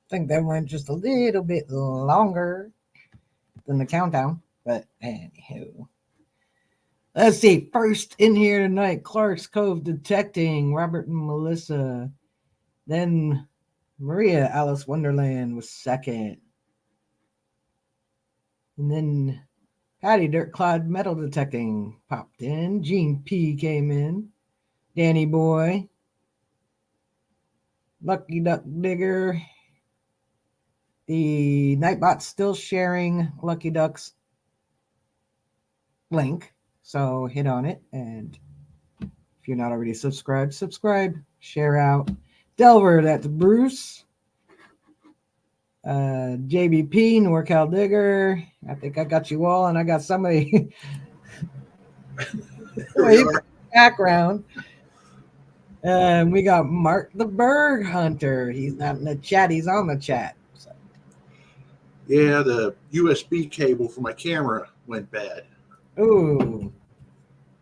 think that went just a little bit longer than the countdown. But anywho. Let's see. First in here tonight, Clark's Cove Detecting, Robert and Melissa. Then Maria Alice Wonderland was second. And then Patty Dirt Cloud Metal Detecting popped in. Gene P came in. Danny Boy. Lucky Duck Digger. The Nightbot's still sharing Lucky Duck's link. So hit on it. And if you're not already subscribed, subscribe. Share out. Delver, that's Bruce. JBP, NorCal Digger. I think I got you all, and I got somebody background. And we got Mark the Berg Hunter. He's not in the chat, he's on the chat. So. Yeah, the USB cable for my camera went bad. Ooh.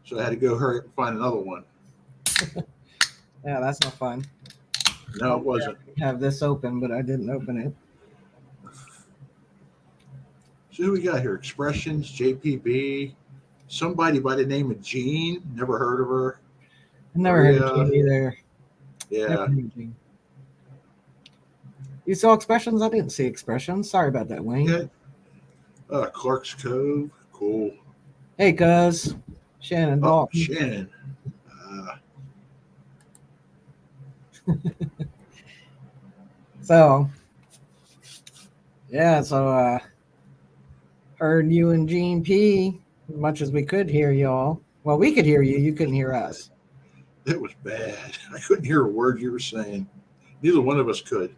So I had to go hurry up and find another one. Yeah, that's not fun. No, it wasn't. I have this open, but I didn't open it. So who we got here? Expressions, JPB, somebody by the name of Jean. Never heard of her. Never heard of Jean either. Yeah. You saw Expressions? I didn't see Expressions. Sorry about that, Wayne. Yeah. Clark's Cove. Cool. Hey, cuz. Shannon Dalton. Shannon. So heard you and Gene P as much as we could hear y'all. Well, we could hear you. You couldn't hear us. It was bad. I couldn't hear a word you were saying. Neither one of us could.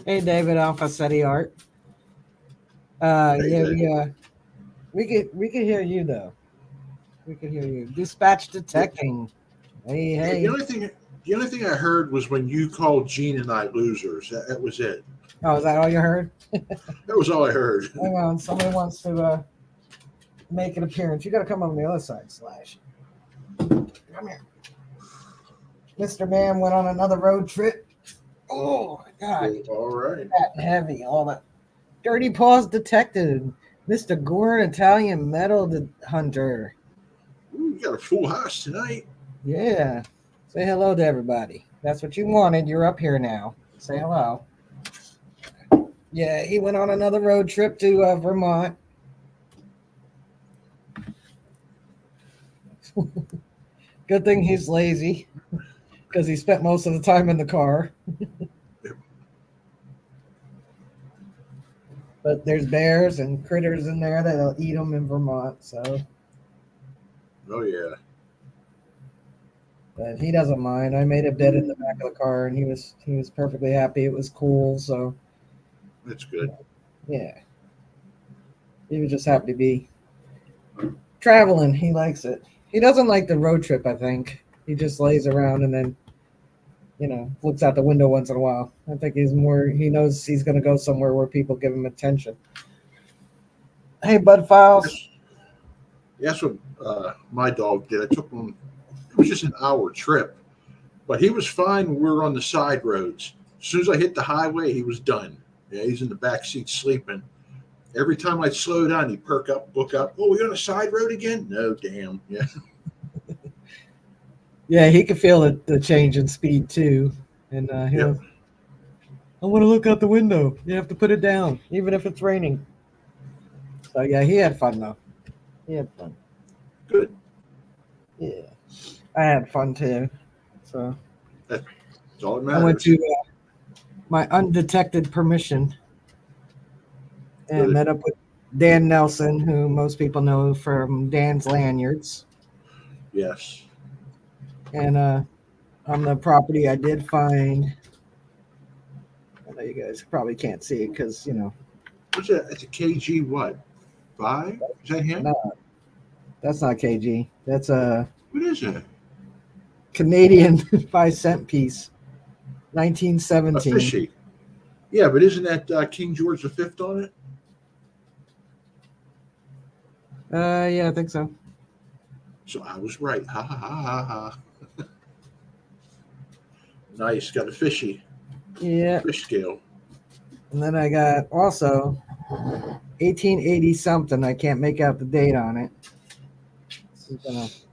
Hey, David Alpha City Art. We could hear you though. We could hear you. Dispatch Detecting. Hey. The only thing I heard was when you called Gene and I losers. That was it. Oh, is that all you heard? That was all I heard. Hang on, somebody wants to make an appearance. You got to come on the other side, Slash. Come here. Mr. Man went on another road trip. Oh, my God. All right. That heavy, all that. Dirty Paws Detected. Mr. Gorin, Italian Metal Hunter. Ooh, you got a full house tonight. Yeah. Say hello to everybody. That's what you wanted. You're up here now. Say hello. Yeah, he went on another road trip to Vermont. Good thing he's lazy because he spent most of the time in the car. But there's bears and critters in there that'll eat them in Vermont. So. Oh yeah. But he doesn't mind. I made a bed in the back of the car, and he was perfectly happy. It was cool, so. That's good. Yeah. He was just happy to be traveling. He likes it. He doesn't like the road trip, I think. He just lays around and then, looks out the window once in a while. I think he knows he's going to go somewhere where people give him attention. Hey, Bud Files. That's what my dog did. I took him. It was just an hour trip, but he was fine when we were on the side roads. As soon as I hit the highway, he was done. Yeah, he's in the back seat sleeping. Every time I'd slow down, he'd perk up, look up. Oh, we on a side road again? No, damn. Yeah. Yeah, he could feel the change in speed too. And I want to look out the window. You have to put it down, even if it's raining. So yeah, he had fun though. He had fun. Good. Yeah. I had fun too. So that's all that matters. I went to my undetected permission and met up with Dan Nelson, who most people know from Dan's Lanyards. Yes. And on the property, I did find. I know you guys probably can't see it because What's that? It's a KG what? 5? Is that him? No, that's not KG. That's a. What is it? Canadian 5-cent piece, 1917. Fishy. Yeah, but isn't that King George V on it? Yeah, I think so. So I was right. Ha ha ha ha ha. Nice. Got a fishy. Yeah. Fish scale. And then I got also 1880 something. I can't make out the date on it. This is gonna. Is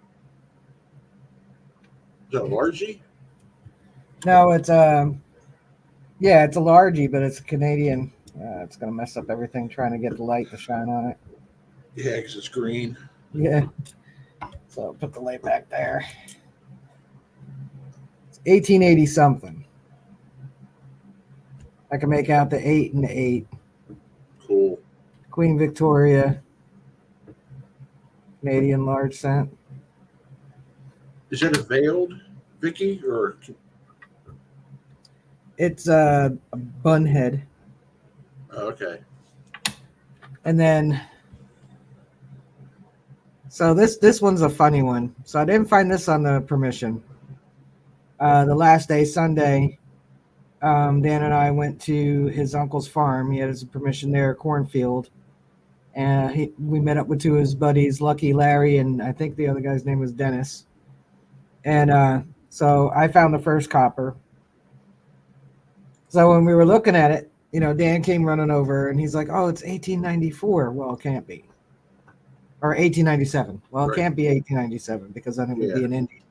that a largie? No, it's yeah, it's a largie, but it's Canadian. It's gonna mess up everything trying to get the light to shine on it. Yeah, because it's green. Yeah. So put the light back there. It's 1880 something. I can make out the 8 and the 8. Cool. Queen Victoria, Canadian large scent. Is that a veiled, Vicky, or It's a bunhead. okay? And then so this one's a funny one. So I didn't find this on the permission. The last day, Sunday, Dan and I went to his uncle's farm. He had his permission there, a cornfield. And we met up with two of his buddies, Lucky, Larry, and I think the other guy's name was Dennis. And so I found the first copper. So when we were looking at it, Dan came running over and he's like, "Oh, it's 1894." Well, it can't be. Or 1897. Well, it Right. can't be 1897 because then it would be Yeah. an Indian.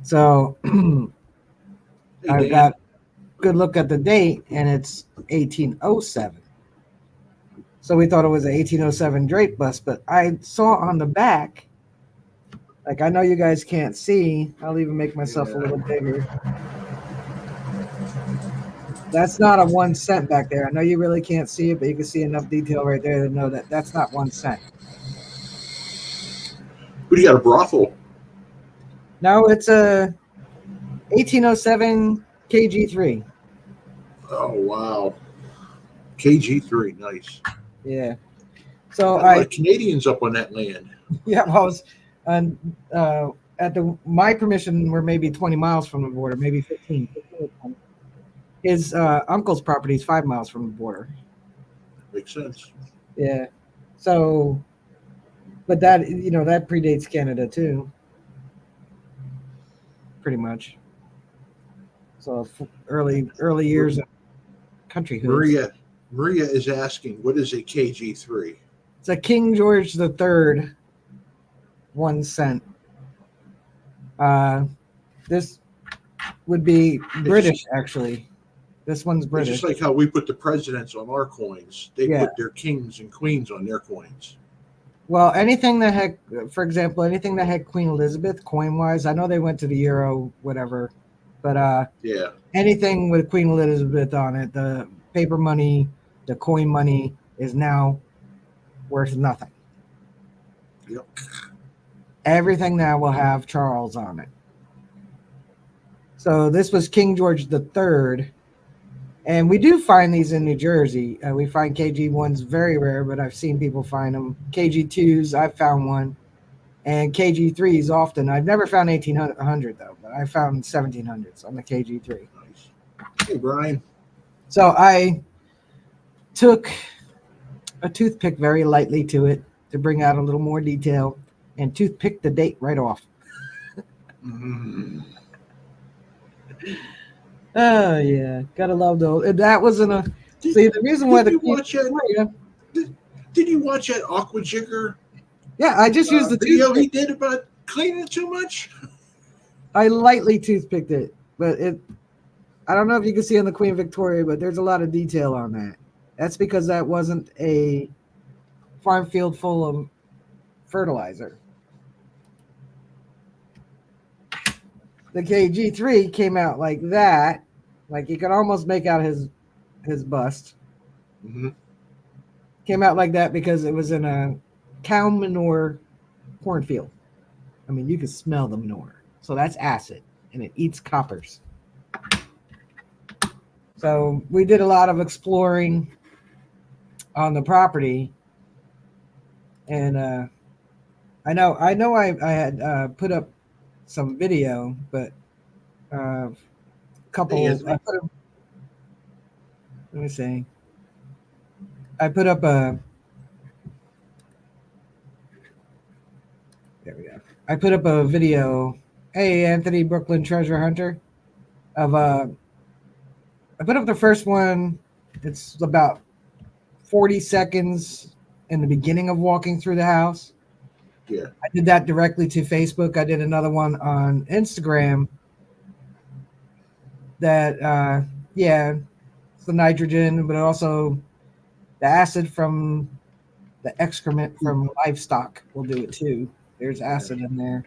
So Hey, I Dan. got a good look at the date and it's 1807. So we thought it was an 1807 drape bust, but I saw on the back, like I know you guys can't see, I'll even make myself a little bigger. That's not a 1 cent back there. I know you really can't see it, but you can see enough detail right there to know that that's not 1 cent. What do you got, a brothel? No, it's a 1807 KG3. Oh wow, KG3, nice. Yeah. So Got a lot of Canadians up on that land. yeah, I was on at my permission we're maybe 20 miles from the border, maybe 15. His uncle's property is 5 miles from the border. Makes sense. Yeah. So, but that that predates Canada too, pretty much. So early years of countryhood. Maria is asking, what is a KG3? It's a King George III 1 cent. This would be British, actually. This one's It's British. just like how we put the presidents on our coins. They Yeah. put their kings and queens on their coins. Well, anything that had, for example, anything that had Queen Elizabeth coin-wise, I know they went to the euro, whatever, but Yeah. anything with Queen Elizabeth on it, the paper money, the coin money is now worth nothing. Yep. Everything now will have Charles on it. So this was King George III. And we do find these in New Jersey. We find KG1s very rare, but I've seen people find them. KG2s, I've found one. And KG3s often. I've never found 1800 though, but I found 1700s on the KG3. Nice. Hey, Brian. So I took a toothpick very lightly to it to bring out a little more detail and toothpicked the date right off. Mm-hmm. Oh, yeah. Gotta love those. That wasn't a. See, the reason why Did you watch that Aqua Jigger? Yeah, I just used the video toothpick. he did about cleaning it too much? I lightly toothpicked it, but I don't know if you can see on the Queen Victoria, but there's a lot of detail on that. That's because that wasn't a farm field full of fertilizer. The KG3 came out like that. Like you could almost make out his bust. Mm-hmm. Came out like that because it was in a cow manure cornfield. I mean, you could smell the manure. So that's acid, and it eats coppers. So we did a lot of exploring on the property, and I know I had put up some video, but a couple. Let me see. I put up a. There we go. I put up a video. Hey, Anthony, Brooklyn Treasure Hunter. I put up the first one It's about 40 seconds in the beginning of walking through the house. Yeah. I did that directly to Facebook. I did another one on Instagram that, yeah, it's the nitrogen, but also the acid from the excrement from livestock will do it too. There's acid in there.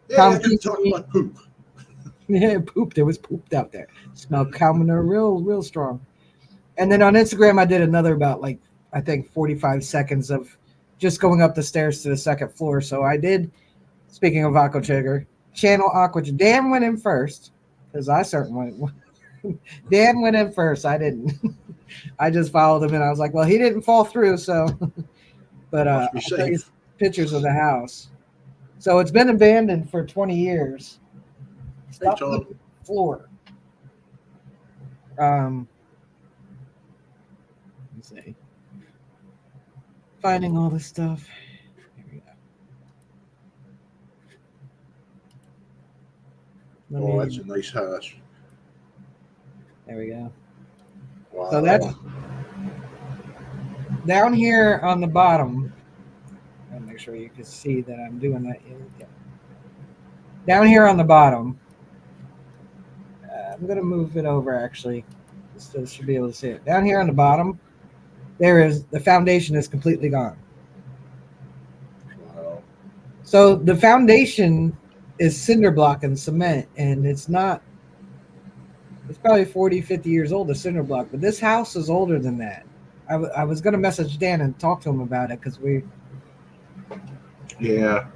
Yeah, Tom I can talk Keating, about poop. yeah, poop. There was pooped out there. Smelled commoner real strong. And then on Instagram, I did another about like I think 45 seconds of just going up the stairs to the second floor. So I did. Speaking of Aqua Trigger, Channel Aqua. Dan went in first because I certainly Dan went in first. I didn't. I just followed him and I was like, well, he didn't fall through, so. But Must be I'll show you safe. pictures of the house. So it's been abandoned for 20 years. Hey, Stop Tom. the floor. Um, let's see. Finding all this stuff. Here we go. Oh, that's a nice house. There we go. Wow. So that's down here on the bottom. I'll make sure you can see that I'm doing that. Yeah. Down here on the bottom. I'm going to move it over actually. So should be able to see it. Down here on the bottom, the foundation is completely gone. Wow. So the foundation is cinder block and cement, and it's probably 40, 50 years old, the cinder block, but this house is older than that. I was going to message Dan and talk to him about it because Yeah.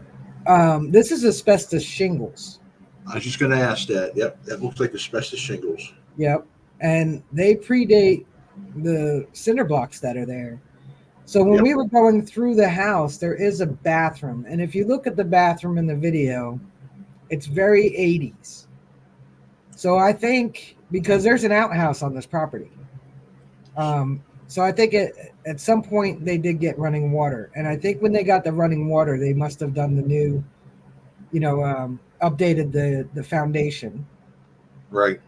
This is asbestos shingles. I was just going to ask that. Yep, that looks like asbestos shingles. Yep. And they predate the cinder blocks that are there. So when we were going through the house, there is a bathroom. And if you look at the bathroom in the video, it's very 80s. So I think because there's an outhouse on this property. So I think at some point they did get running water. And I think when they got the running water, they must have done the new, updated the foundation. Right.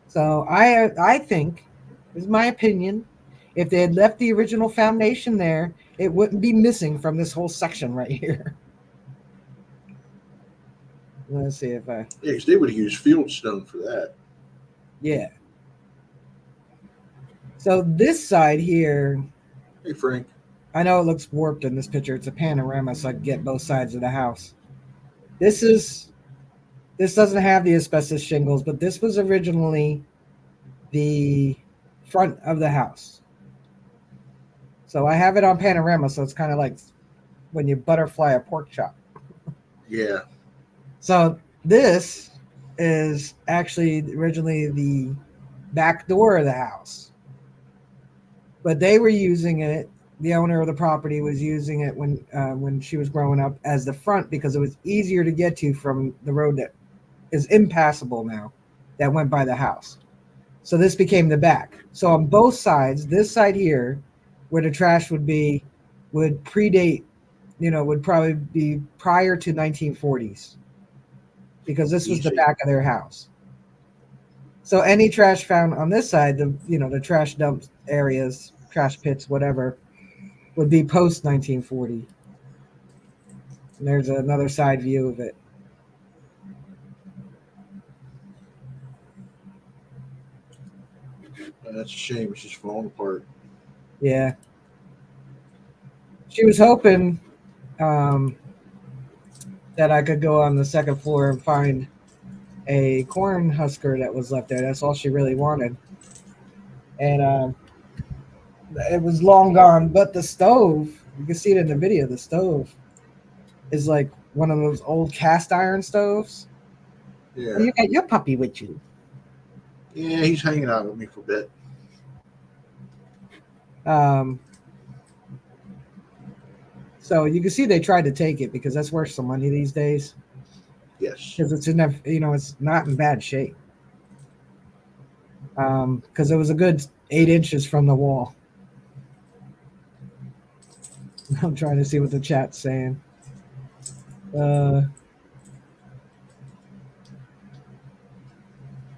So I think, this is my opinion, if they had left the original foundation there, it wouldn't be missing from this whole section right here. Let's see if I. Yeah, because they would have used field stone for that. Yeah. So this side here, Hey, Frank. I know it looks warped in this picture. It's a panorama, so I can get both sides of the house. This doesn't have the asbestos shingles, but this was originally the front of the house. So I have it on panorama, so it's kind of like when you butterfly a pork chop. Yeah. So this is actually originally the back door of the house. But they were using it, the owner of the property was using it when she was growing up as the front because it was easier to get to from the road that is impassable now that went by the house. So this became the back. So on both sides, this side here, where the trash would predate, would probably be prior to 1940s because this was the back of their house. So any trash found on this side, the trash dump areas, trash pits, whatever, would be post 1940. And there's another side view of it. That's a shame. It's just falling apart. Yeah. She was hoping that I could go on the second floor and find a corn husker that was left there. That's all she really wanted. And it was long gone. But the stove, you can see it in the video, the stove is like one of those old cast iron stoves. Yeah. You got your puppy with you. Yeah, he's hanging out with me for a bit. So you can see they tried to take it because that's worth some money these days. Yes. Because it's it's not in bad shape. Because it was a good 8 inches from the wall. I'm trying to see what the chat's saying.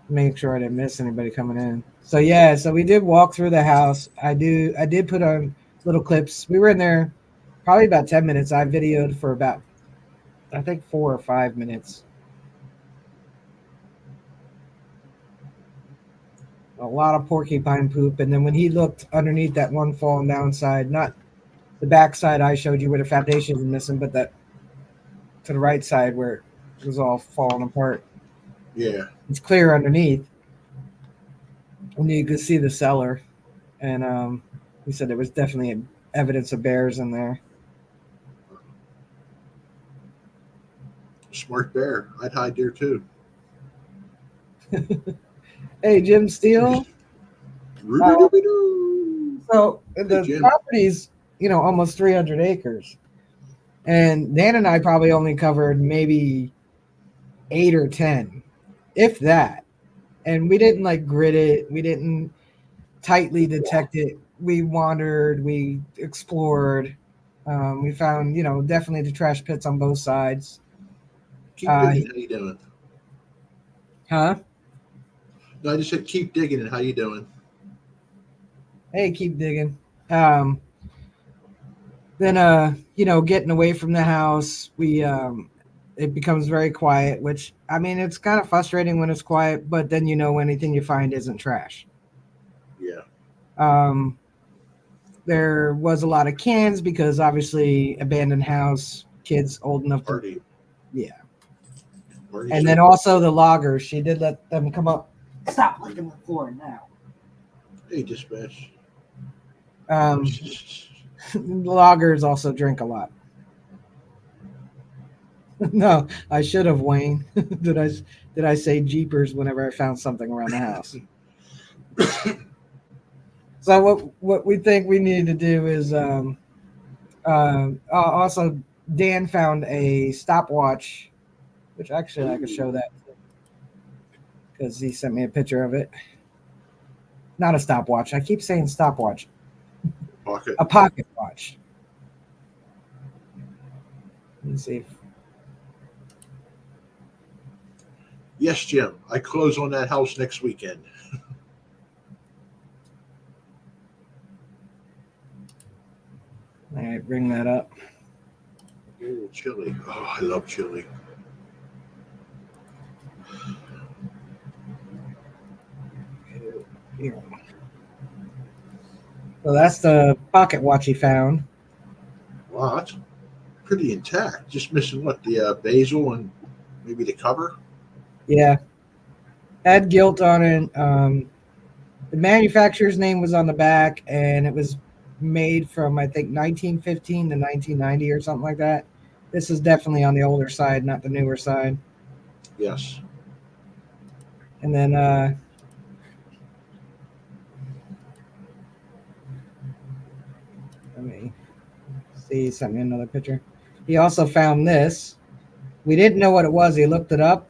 Make sure I didn't miss anybody coming in. So yeah, so we did walk through the house. I did put on little clips. We were in there probably about 10 minutes. I videoed for about I think 4 or 5 minutes. A lot of porcupine poop. And then when he looked underneath that one fallen down side, not the back side I showed you where the foundation was missing, but that to the right side where it was all falling apart. Yeah. It's clear underneath. And you could see the cellar. And he said there was definitely evidence of bears in there. Smart bear. I'd hide there too. Hey, Jim Steele. So the Jim. property's, almost 300 acres. And Dan and I probably only covered maybe 8 or 10, if that. And we didn't like grid it. We didn't tightly detect it. We wandered. We explored. We found, definitely the trash pits on both sides. Keep digging. How you doing? Huh? No, I just said keep digging. And how you doing? Hey, keep digging. Then, getting away from the house, it becomes very quiet, which, I mean, it's kind of frustrating when it's quiet, but then, anything you find isn't trash. Yeah. There was a lot of cans because obviously abandoned house, kids old enough Party. Yeah. Party And then also the loggers, she did let them come up. Stop licking the floor now. Hey, dispatch. Loggers also drink a lot. No, I should have, Wayne. Did I say jeepers whenever I found something around the house? So what we think we need to do is also Dan found a stopwatch, which actually I could show that because he sent me a picture of it. Not a stopwatch. I keep saying stopwatch. Pocket. A pocket watch. Let me see. Yes, Jim. I close on that house next weekend. All right, bring that up. Oh, chili. Oh, I love chili. Here. So that's the pocket watch he found. Wow, that's pretty intact. Just missing what? The basil and maybe the cover? Yeah. Had gilt on it. The manufacturer's name was on the back, and it was made from, I think, 1915 to 1990 or something like that. This is definitely on the older side, not the newer side. Yes. And then let me see, he sent me another picture. He also found this. We didn't know what it was. He looked it up.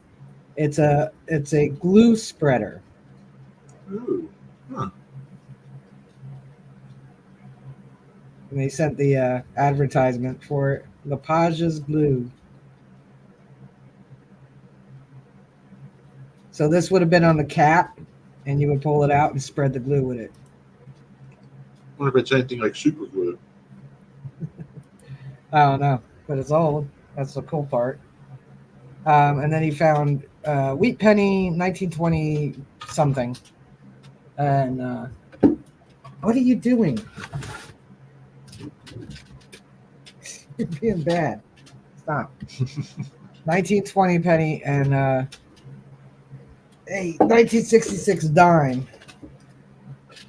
It's a glue spreader. Ooh. Huh. And they sent the advertisement for it. Lepage's glue. So this would have been on the cap, and you would pull it out and spread the glue with it. I wonder if it's anything like super glue. I don't know, but it's old. That's the cool part. And then he found wheat penny, 1920 something. And what are you doing? You're being bad. Stop. 1920 penny and a 1966 dime.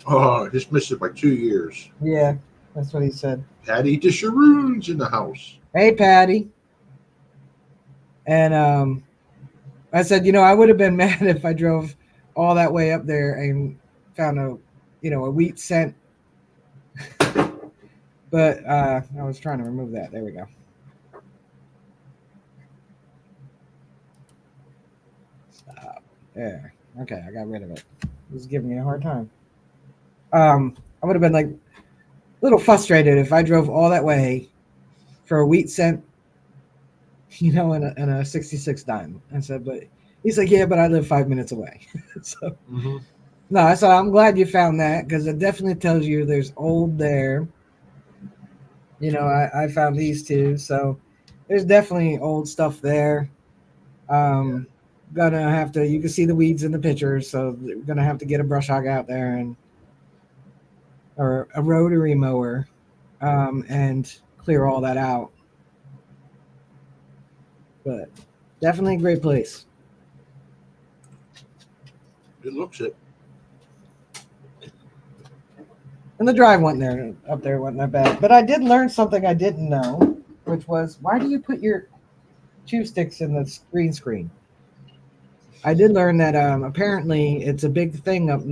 Oh, just missed it by 2 years. Yeah, that's what he said. Patty Disharoon's in the house. Hey, Patty. And I said, I would have been mad if I drove all that way up there and found a wheat cent. But I was trying to remove that. There we go. Stop. There. Okay, I got rid of it. It was giving me a hard time. I would have been like a little frustrated if I drove all that way for a wheat cent, in a 66 dime. I said, but he's like, yeah, but I live 5 minutes away. So No, so I'm glad you found that because it definitely tells you there's old there. I found these two, so there's definitely old stuff there. Yeah. Um, gonna have to. You can see the weeds in the pictures, so we're gonna have to get a brush hog out there or a rotary mower, and clear all that out. But definitely a great place. It looks it. And the drive went there up there wasn't that bad. But I did learn something I didn't know, which was why do you put your chew sticks in the green screen? I did learn that apparently it's a big thing up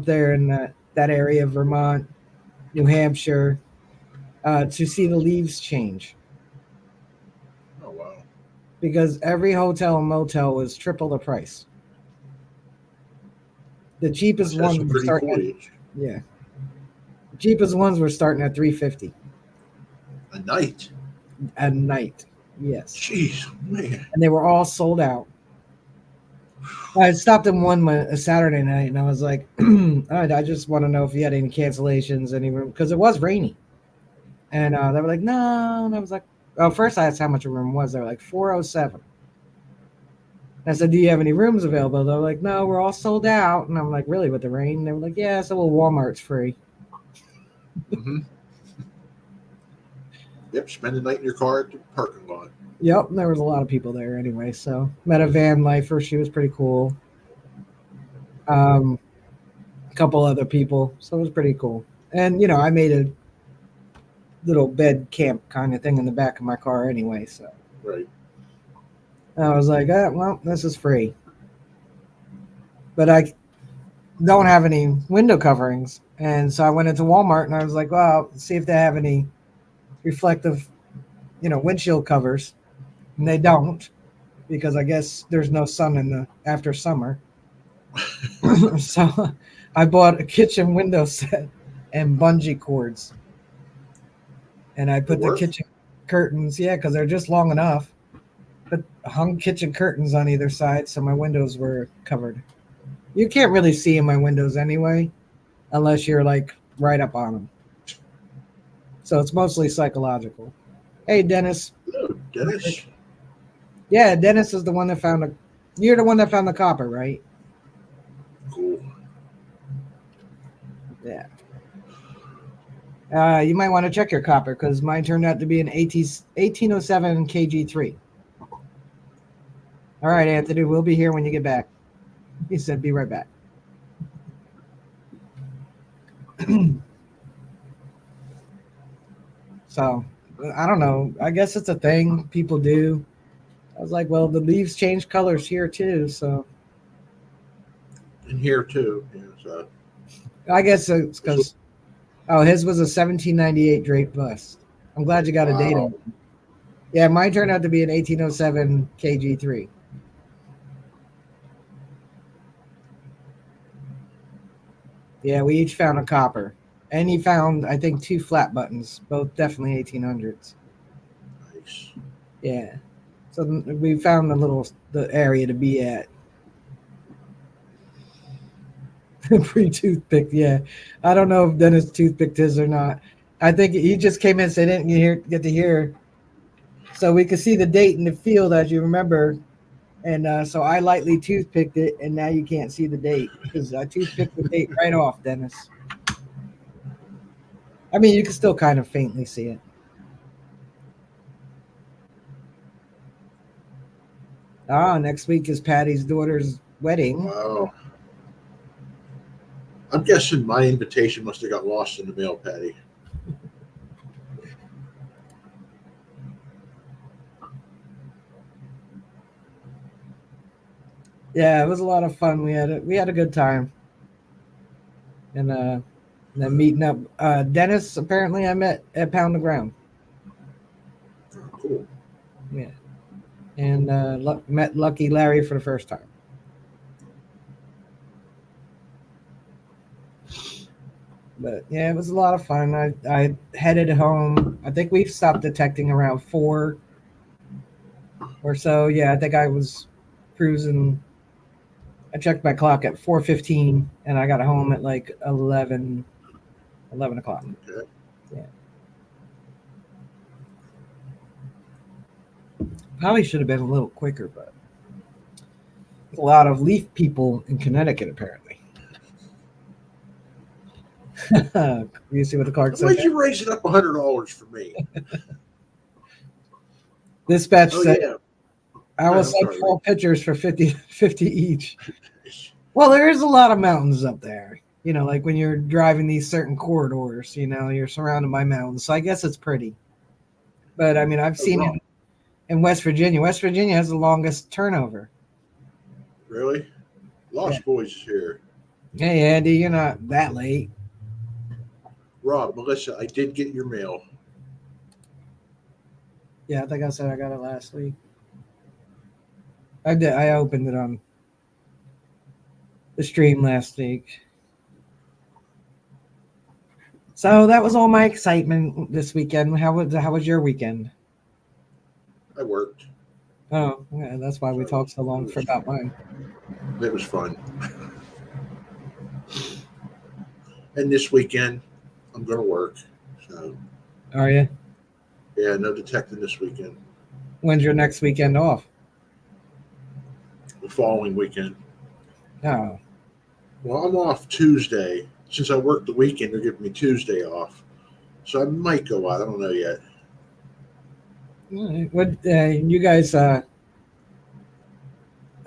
there in that area of Vermont, New Hampshire, to see the leaves change Oh wow. because every hotel and motel was triple the price. The cheapest Must have one some was pretty starting at foliage. yeah, the cheapest ones were starting at 350 A night. a night. Yes, Jeez, man. and they were all sold out. I stopped in one a Saturday night, and I was like, I just want to know if you had any cancellations, any room, because it was rainy. And they were like, no. And I was like, well, first I asked how much a room was. They were like 407. I said, do you have any rooms available? They were like, no, we're all sold out. And I'm like, really, with the rain? And they were like, yeah, so well, Walmart's free. Mm-hmm. Yep, spend the night in your car at the parking lot. Yep, and there was a lot of people there anyway. So met a van lifer. She was pretty cool. A couple other people. So it was pretty cool. And, I made a little bed camp kind of thing in the back of my car anyway. So Right. I was like, well, this is free. But I don't have any window coverings. And so I went into Walmart and I was like, well, see if they have any reflective, windshield covers. And they don't because I guess there's no sun in the after summer. So I bought a kitchen window set and bungee cords. And I It put the worked. kitchen curtains, yeah, because they're just long enough. But hung kitchen curtains on either side so my windows were covered. You can't really see in my windows anyway, unless you're like right up on them. So it's mostly psychological. Hey, Dennis. Oh, Dennis. Yeah, Dennis is the one that found the. You're the one that found the copper, right? Cool. Yeah. You might want to check your copper because mine turned out to be an 1807 KG3. All right, Anthony, we'll be here when you get back. He said, be right back. So, I don't know. I guess it's a thing people do. I was like, well, the leaves change colors here too. So, In here too. Yeah, so I guess it's because, his was a 1798 draped bust. I'm glad you got a date wow. on it. Yeah, mine turned out to be an 1807 KG3. Yeah, we each found a copper. And he found, I think, two flat buttons, both definitely 1800s. Nice. Yeah. So we found the area to be at. Pre-toothpick, yeah. I don't know if Dennis toothpicked his or not. I think he just came in so he didn't get to hear. So we could see the date in the field, as you remember. And so I lightly toothpicked it, and now you can't see the date because I toothpicked the date right off, Dennis. I mean, you can still kind of faintly see it. Next week is Patty's daughter's wedding. Wow. I'm guessing my invitation must have got lost in the mail, Patty. Yeah, it was a lot of fun. We had a good time, and then meeting up. Dennis, apparently, I met at Pound the Ground. Oh, cool. Yeah, and met Lucky Larry for the first time. But yeah, it was a lot of fun. I headed home. I think we stopped detecting around 4 or so. Yeah, I think I was cruising I checked my clock at 4:15, and I got home at like 11 o'clock. Okay. Yeah. Probably should have been a little quicker, but a lot of leaf people in Connecticut, apparently. You see what the clerk said Why'd there? you raise it up $100 for me? Dispatch Oh said, yeah. I will I'm send sorry. 4 pictures for 50 each. Well, there is a lot of mountains up there. You know, like when you're driving these certain corridors, you know, you're surrounded by mountains. So I guess it's pretty. But I mean, I've Oh, seen wrong. it in West Virginia. West Virginia has the longest turnover. Really? Lost Boys is here. Hey, Andy, you're not that late. Rob, Melissa, I did get your mail. Yeah, I think I said I got it last week. I did. I opened it on the stream last week. So that was all my excitement this weekend. How was your weekend? I worked. Oh, yeah, that's why we So talked so long. Forgot mine. it was fun. And this weekend, I'm going to work. So, Are you? yeah, no detecting this weekend. When's your next weekend off? The following weekend. Oh, Well, I'm off Tuesday. Since I worked the weekend, they're giving me Tuesday off. So I might go out. I don't know yet. what you guys? I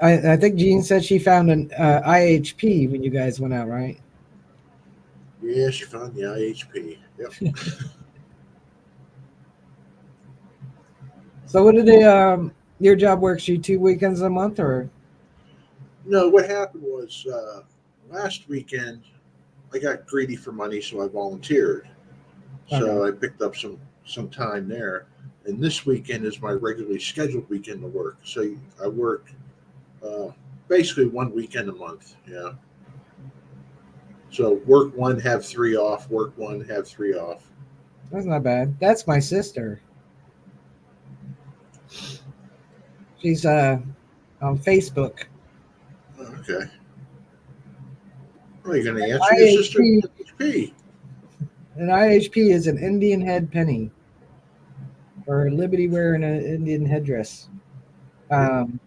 think Jean said she found an IHP when you guys went out, right? Yeah, she found the IHP. Yep. So what did your job works you 2 weekends a month or? No, what happened was last weekend I got greedy for money, so I volunteered. So Okay. I picked up some time there, and this weekend is my regularly scheduled weekend to work. So I work uh, basically one weekend a month. Yeah. So work one, have three off. Work one, have three off. That's not bad. That's my sister. She's on Facebook. Okay. Well, you're going to answer your sister IHP. HP. An IHP is an Indian head penny, or Liberty wearing an Indian headdress. Um,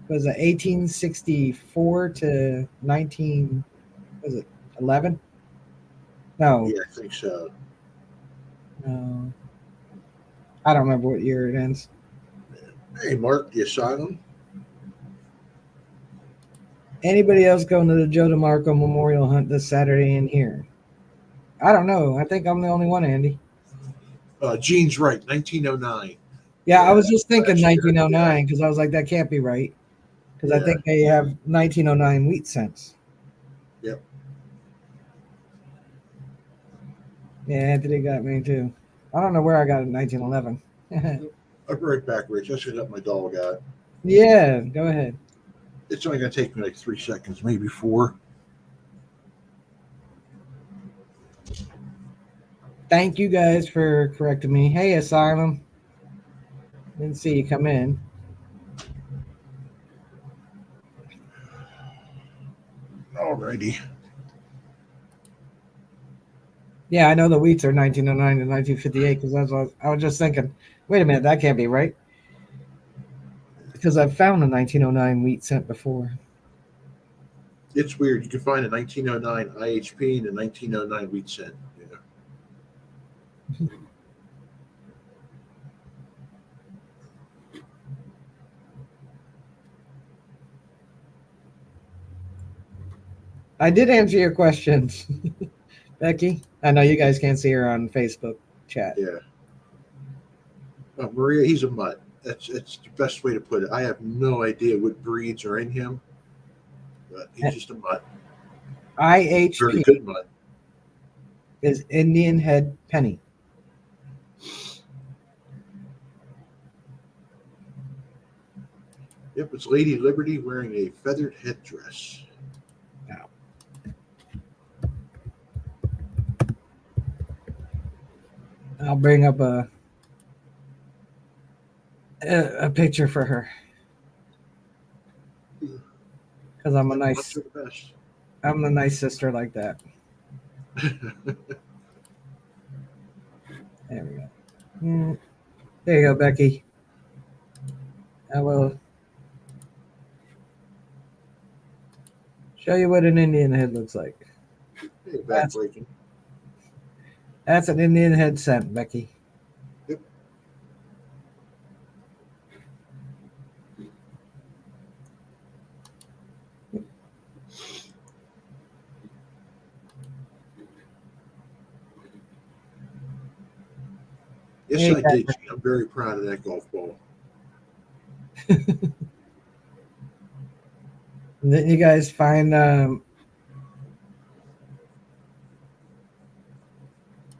was it 1864 to 19? Was it 11? No, Yeah, I think so. no, I don't remember what year it ends. Hey, Mark, the asylum. Anybody else going to the Joe DeMarco Memorial Hunt this Saturday in here? I don't know. I think I'm the only one, Andy. Gene's right. 1909. Yeah, I Yeah, was just thinking last year. Yeah. 1909 because I was like, that can't be right. Because I Yeah. think they have 1909 wheat cents. Yep. Yeah, Anthony got me too. I don't know where I got it in 1911. I'll be right back, Rich. I should let my dog out. Yeah, go ahead. It's only going to take me like 3 seconds, maybe four. Thank you guys for correcting me. Hey, Asylum. Didn't see you come in. Alrighty. Yeah, I know the wheats are 1909 and 1958 because I was just thinking, wait a minute, that can't be right. Because I've found a 1909 wheat cent before. It's weird. You can find a 1909 IHP and a 1909 wheat cent. Yeah. I did answer your questions, Becky. I know you guys can't see her on Facebook chat. Yeah. Maria, he's a mutt. That's the best way to put it. I have no idea what breeds are in him, but he's just a mutt. Very IHP good mutt. is Indian head penny. Yep, it's Lady Liberty wearing a feathered headdress. Now, I'll bring up a picture for her. because That's the best. I'm a nice sister like that. There we go. There you go, Becky. I will show you what an Indian head looks like. Hey, backbreaking. That's an Indian head scent, Becky. Yep. Yes, Hey, I did. Gene. I'm very proud of that golf ball. Didn't you guys find? Oh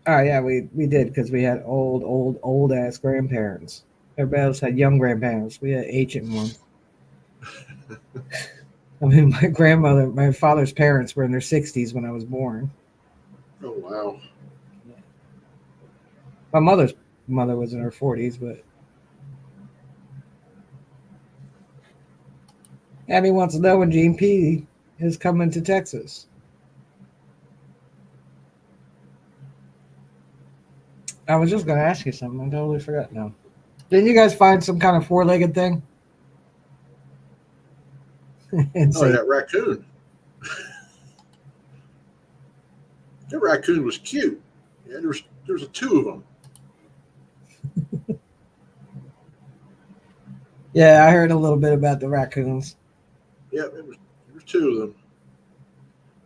yeah, we did because we had old ass grandparents. Everybody else had young grandparents. We had ancient ones. I mean, my father's parents were in their 60s when I was born. Oh wow. My mother's mother was in her 40s, but Abby wants to know when Gene P is coming to Texas. I was just going to ask you something. I totally forgot now. Didn't you guys find some kind of four-legged thing? And Oh, say, that raccoon. That raccoon was cute. Yeah, there was two of them. yeah, I heard a little bit about the raccoons. Yeah, there was two of them.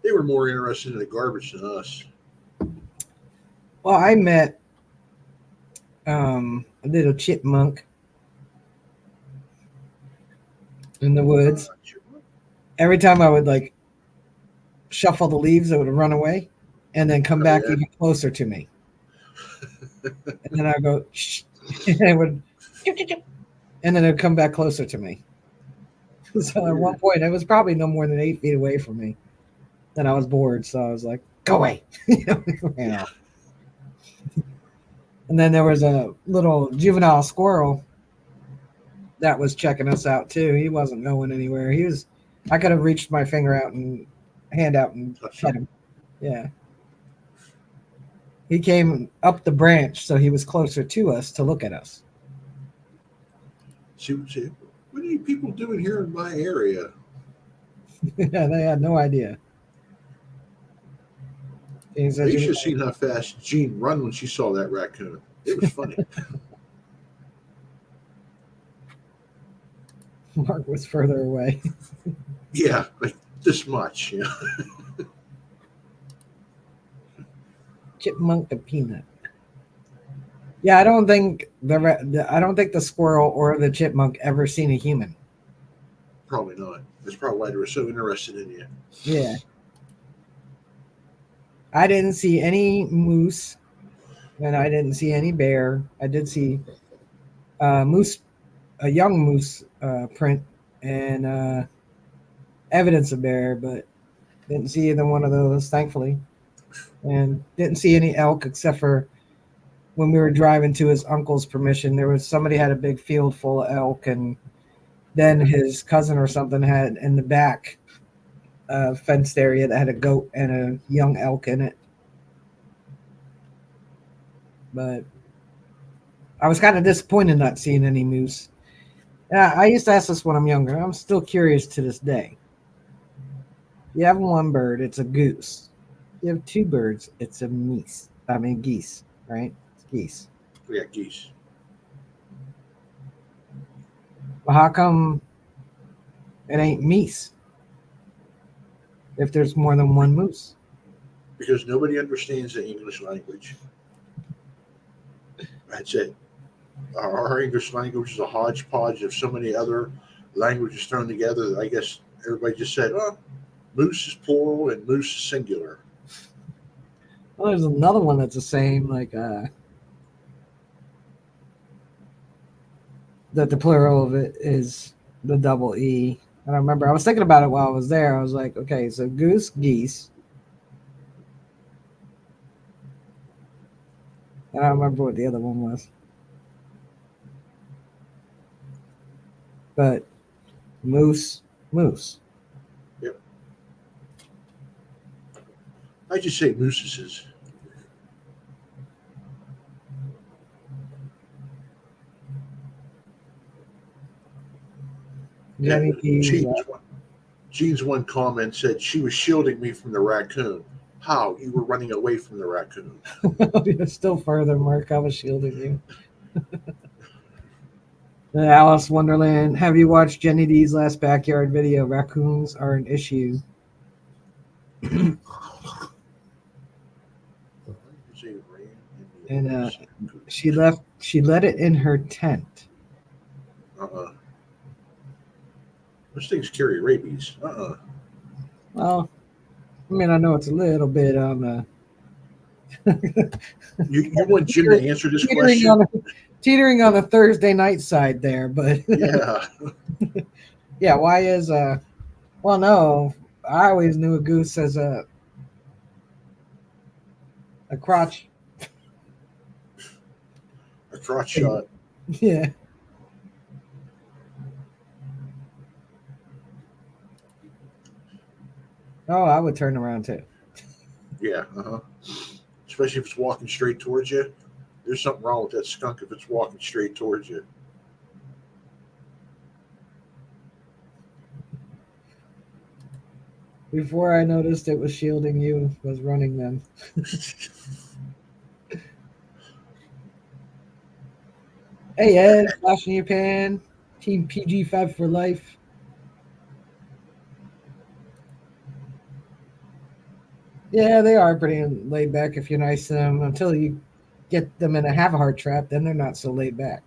They were more interested in the garbage than us. Well, I met a little chipmunk in the woods. Every time I would like shuffle the leaves, it would run away and then come Oh back yeah. even closer to me. And then I'd go, shh, and it would, and then it would come back closer to me. So at one point, it was probably no more than 8 feet away from me. Then I was bored, so I was like, "Go away!" Ran off. And then there was a little juvenile squirrel that was checking us out too. He wasn't going anywhere. He was. I could have reached my finger out and hand out and pet him. Yeah. He came up the branch, so he was closer to us to look at us. See, what are you people doing here in my area? Yeah, they had no idea. He said, You should have seen how fast Jean run when she saw that raccoon. It was funny. Mark was further away. Yeah, like this much. Yeah. Chipmunk and peanut. Yeah, I don't think the squirrel or the chipmunk ever seen a human. Probably not. That's probably why they were so interested in you. Yeah. I didn't see any moose, and I didn't see any bear. I did see moose, a young moose print, and evidence of bear, but didn't see either one of those, thankfully. And didn't see any elk except for when we were driving to his uncle's permission. There was somebody had a big field full of elk, and then his cousin or something had in the back fenced area that had a goat and a young elk in it. But I was kind of disappointed not seeing any moose. Yeah, I used to ask this when I'm younger. I'm still curious to this day. You have one bird, it's a goose. You have two birds, it's a meese. I mean geese, right? It's geese. We got geese. Well, how come it ain't meese if there's more than one moose? Because nobody understands the English language. That's it. Our English language is a hodgepodge of so many other languages thrown together that I guess everybody just said, oh, moose is plural and moose is singular. Well, there's another one that's the same, like that the plural of it is the double E. And I remember I was thinking about it while I was there. I was like, okay, so goose, geese. I don't remember what the other one was. But moose, moose. I just say mooses. Jenny And D's. Jean's one comment said she was shielding me from the raccoon. How? You were running away from the raccoon. Still further, Mark. I was shielding you. Alice Wonderland. Have you watched Jenny D's last backyard video? Raccoons are an issue. And she let it in her tent. Those things carry rabies. Well, I mean, I know it's a little bit on You want Jim to answer this question? Teetering on the Thursday night side there, but Yeah. yeah, why is well, no, I always knew a goose as a crotch. A crotch shot. Yeah. Oh, I would turn around too. Yeah. Especially if it's walking straight towards you. There's something wrong with that skunk if it's walking straight towards you. Before I noticed it was shielding you, was running them. Hey Ed, flash in your pan. Team PG5 for life. Yeah, they are pretty laid back if you're nice to them until you get them in a have-a-heart trap. Then they're not so laid back.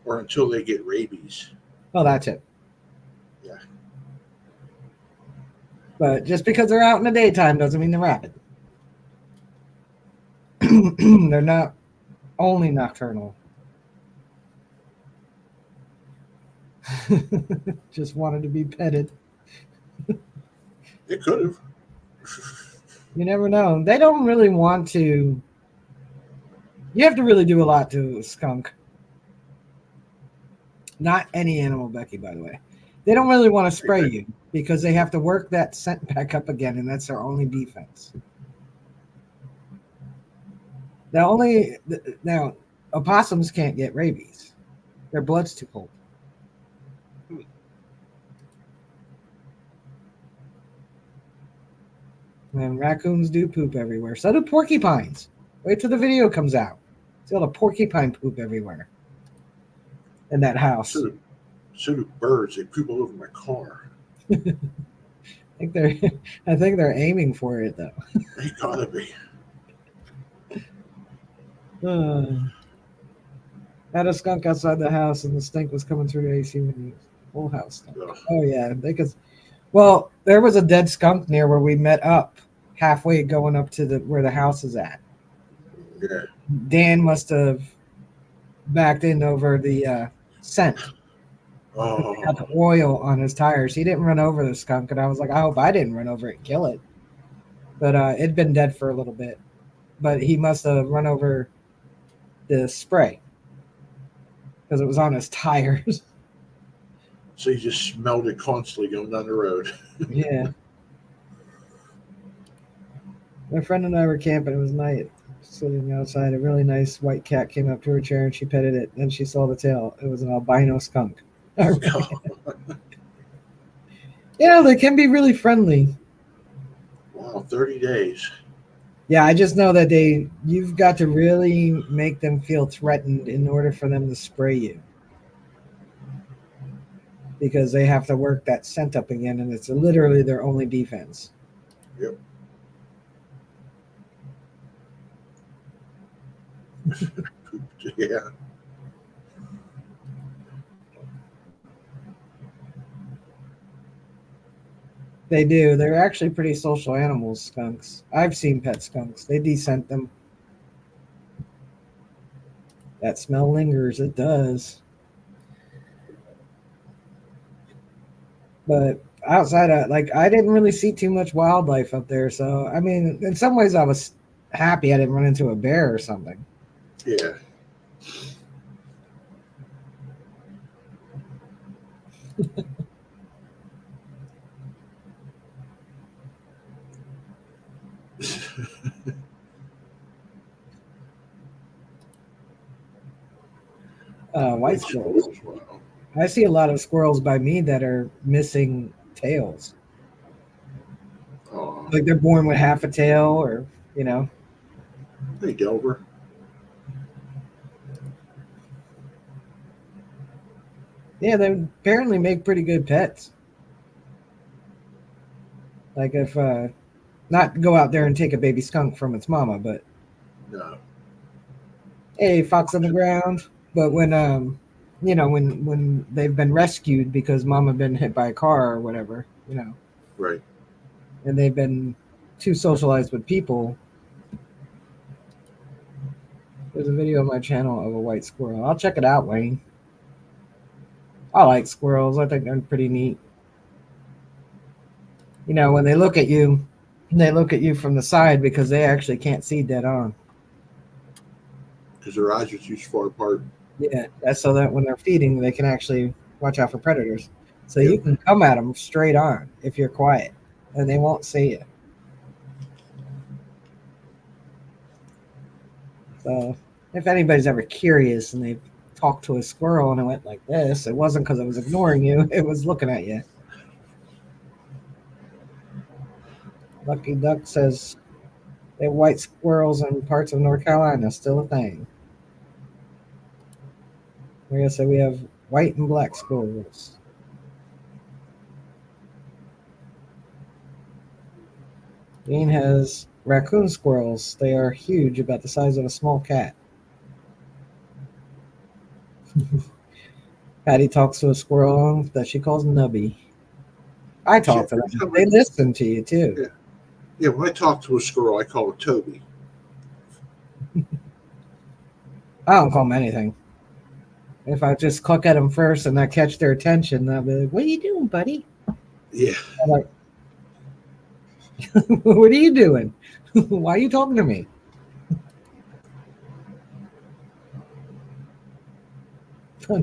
Or until they get rabies. Well, that's it. Yeah. But just because they're out in the daytime doesn't mean they're rabid. They're not only nocturnal. Just wanted to be petted. It could have. You never know. They don't really want to. You have to really do a lot to a skunk. Not any animal, Becky, by the way. They don't really want to spray you because they have to work that scent back up again, and that's their only defense. Now, opossums can't get rabies. Their blood's too cold. And raccoons do poop everywhere. So do porcupines. Wait till the video comes out. See all the porcupine poop everywhere in that house. So do birds. They poop all over my car. I think they're aiming for it though. They gotta be. Had a skunk outside the house, and the stink was coming through the AC windows. Whole house stunk. Oh yeah, because there was a dead skunk near where we met up, halfway going up to where the house is at. Yeah. Dan must have backed in over the scent. Oh. He had the oil on his tires. He didn't run over the skunk, and I was like, I hope I didn't run over it and kill it. But it'd been dead for a little bit. But he must have run over the spray because it was on his tires. So you just smelled it constantly going down the road. Yeah. My friend and I were camping. It was night, sitting outside. A really nice white cat came up to her chair and she petted it. Then she saw the tail. It was an albino skunk. Yeah, they can be really friendly. Wow, 30 days. Yeah, I just know that you've got to really make them feel threatened in order for them to spray you. Because they have to work that scent up again, and it's literally their only defense. Yep. Yeah. They do. They're actually pretty social animals, skunks. I've seen pet skunks. They descent them. That smell lingers. It does. But outside of, I didn't really see too much wildlife up there. So, I mean, in some ways I was happy I didn't run into a bear or something. Yeah. white squirrels. Wow. I see a lot of squirrels by me that are missing tails. Oh, Like they're born with half a tail, or you know. hey, Delver. Yeah, they apparently make pretty good pets. Like if not go out there and take a baby skunk from its mama, but No. hey, fox on the ground. But when when they've been rescued because mama been hit by a car or whatever, Right. and they've been too socialized with people. There's a video on my channel of a white squirrel. I'll check it out, Wayne. I like squirrels. I think they're pretty neat. When they look at you from the side because they actually can't see dead on. Because their eyes are too far apart. Yeah, that's so that when they're feeding, they can actually watch out for predators. So Yep. you can come at them straight on if you're quiet, and they won't see you. So if anybody's ever curious and they talked to a squirrel and it went like this, it wasn't because it was ignoring you; it was looking at you. Lucky Duck says they have white squirrels in parts of North Carolina still a thing. We're gonna say we have white and black squirrels. Dean has raccoon squirrels. They are huge, about the size of a small cat. Patty talks to a squirrel that she calls Nubby. I talk to them. They listen to you too. Yeah. Yeah, when I talk to a squirrel, I call it Toby. I don't call them anything. If I just click at them first and I catch their attention, I'll be like, "What are you doing, buddy?" Yeah. I'm like, "What are you doing? Why are you talking to me?"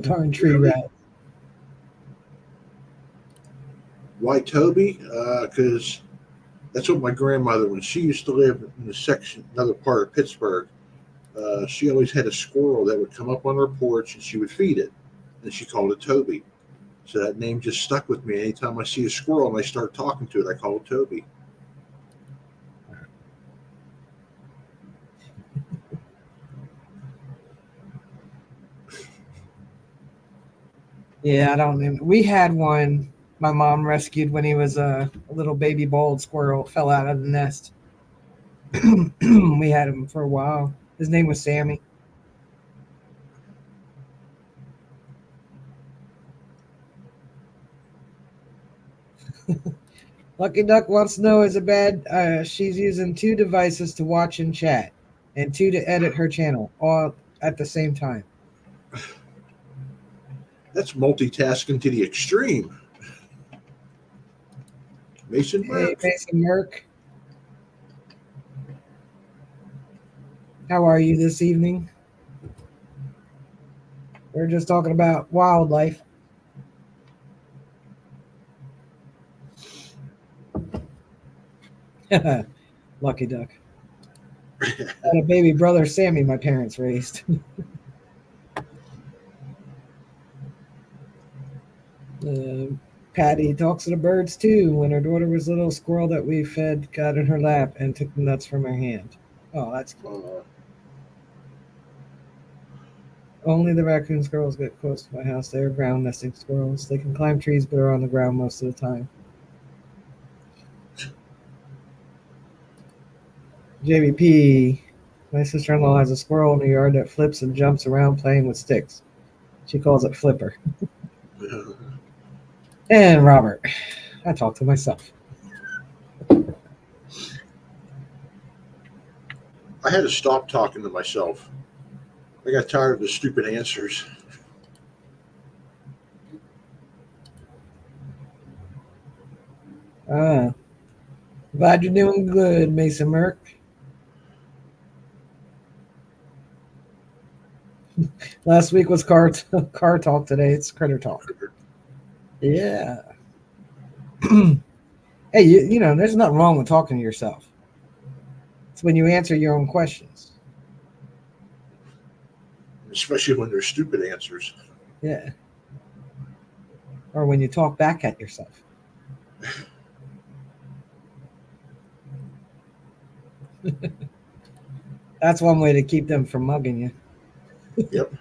Darn tree rat. Why Toby? Because that's what my grandmother, when she used to live in another part of Pittsburgh, she always had a squirrel that would come up on her porch and she would feed it. And she called it Toby. So that name just stuck with me. Anytime I see a squirrel and I start talking to it, I call it Toby. Yeah, I don't. We had one. My mom rescued when he was a little baby bald squirrel. Fell out of the nest. We had him for a while. His name was Sammy. Lucky Duck wants to know is it bad? She's using 2 devices to watch and chat, and 2 to edit her channel, all at the same time. That's multitasking to the extreme. Mason Hey, Merck. Mason Merck. How are you this evening? We're just talking about wildlife. Lucky Duck. And a baby brother, Sammy, my parents raised. Patty talks to the birds too. When her daughter was little, a squirrel that we fed got in her lap and took the nuts from her hand. Oh, that's cool. Only the raccoon squirrels get close to my house. They are ground nesting squirrels. They can climb trees but are on the ground most of the time. JVP. My sister-in-law has a squirrel in her yard that flips and jumps around playing with sticks. She calls it Flipper. And Robert. I talk to myself. I had to stop talking to myself. I got tired of the stupid answers. Glad you're doing good, Mason Merck. Last week was car talk. Today it's critter talk. Yeah. Hey, there's nothing wrong with talking to yourself. It's when you answer your own questions. Especially when they're stupid answers. Yeah. Or when you talk back at yourself. That's one way to keep them from mugging you. Yep.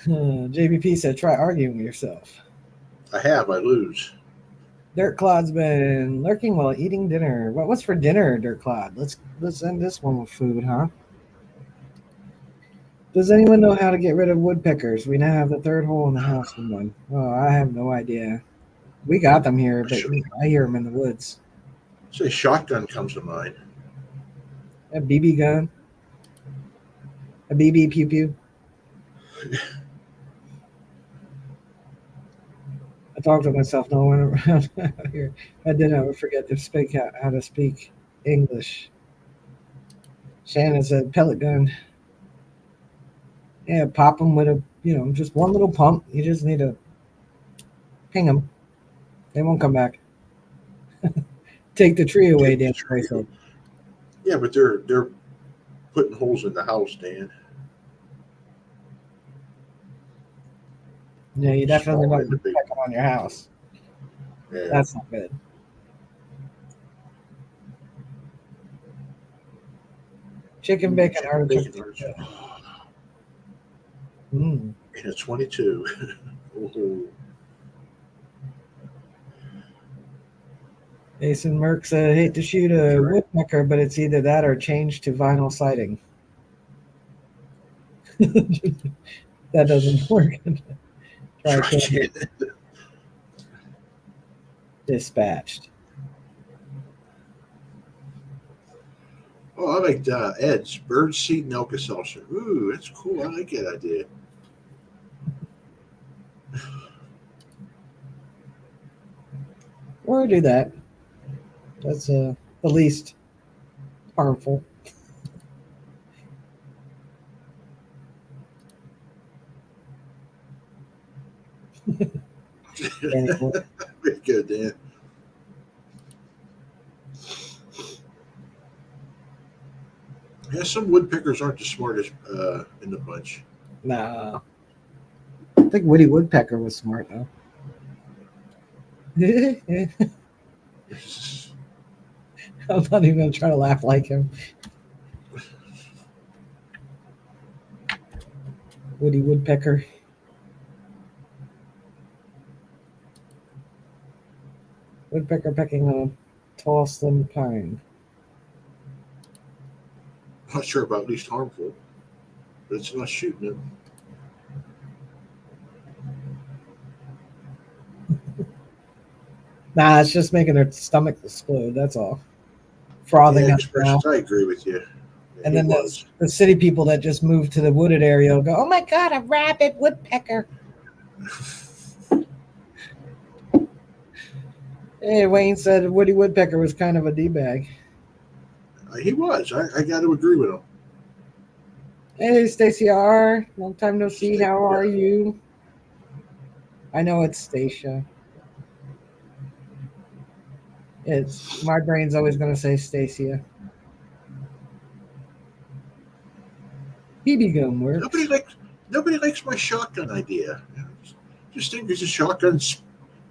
JBP said, try arguing with yourself. I have. I lose. Dirt Clod's been lurking while eating dinner. What's for dinner, Dirt Clod? Let's end this one with food, huh? Does anyone know how to get rid of woodpeckers? We now have the third hole in the house in one. Oh, I have no idea. We got them here, but I hear them in the woods. Say shotgun comes to mind. A BB gun, a BB pew pew. I talk to myself no one around here. I did not forget to speak how to speak English. Shannon said pellet gun. Yeah, pop them with just one little pump. You just need to ping them. They won't come back. Take the tree away, Dan. Yeah, but they're putting holes in the house, Dan. Yeah, you definitely want to check them on your house. Yeah. That's not good. Chicken bacon artichoke. And a 22. Jason Merck said, hate to shoot a woodpecker, but it's either that or change to vinyl siding. That doesn't work. Try it. Dispatched. Oh, I like Ed's bird seed and Alka-Seltzer. Ooh, that's cool. I like that idea. Or do that. That's the least harmful. Very good, Dan. Yeah, some woodpeckers aren't the smartest in the bunch. Nah. I think Woody Woodpecker was smart, though. I'm not even going to try to laugh like him. Woody Woodpecker. Woodpecker pecking on a tall, slim pine. I'm not sure about least harmful, but it's not shooting them. Nah, it's just making their stomach explode. That's all. Frothing up. I agree with you. Yeah, and then the city people that just moved to the wooded area will go, "Oh my God, a rabid woodpecker!" Hey, Wayne said Woody Woodpecker was kind of a d-bag. He was. I got to agree with him. Hey, Stacy R. Long time no see. How are you? I know it's Stacia. It's my brain's always going to say Stacia. BB gun works. Nobody likes my shotgun idea. Just think there's a shotgun.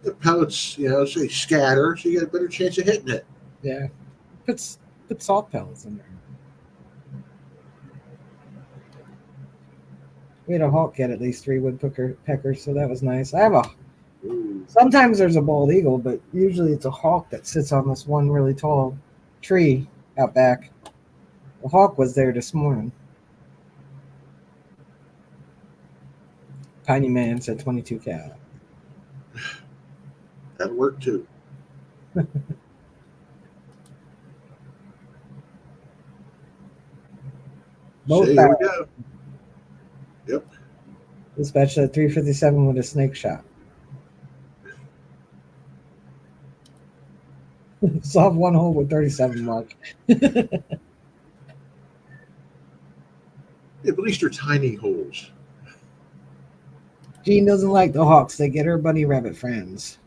The pellets, say scatter, so you got a better chance of hitting it. Yeah, put salt pellets in there. We had a hawk get at least 3 woodpeckers, so that was nice. Sometimes there's a bald eagle, but usually it's a hawk that sits on this one really tall tree out back. The hawk was there this morning. Tiny Man said 22 cal. That'll work too. Both here we go. Yep. Dispatched at 357 with a snake shot. Solve one hole with 37 mark. Yeah, but at least they're tiny holes. Jean doesn't like the hawks. They get her bunny rabbit friends.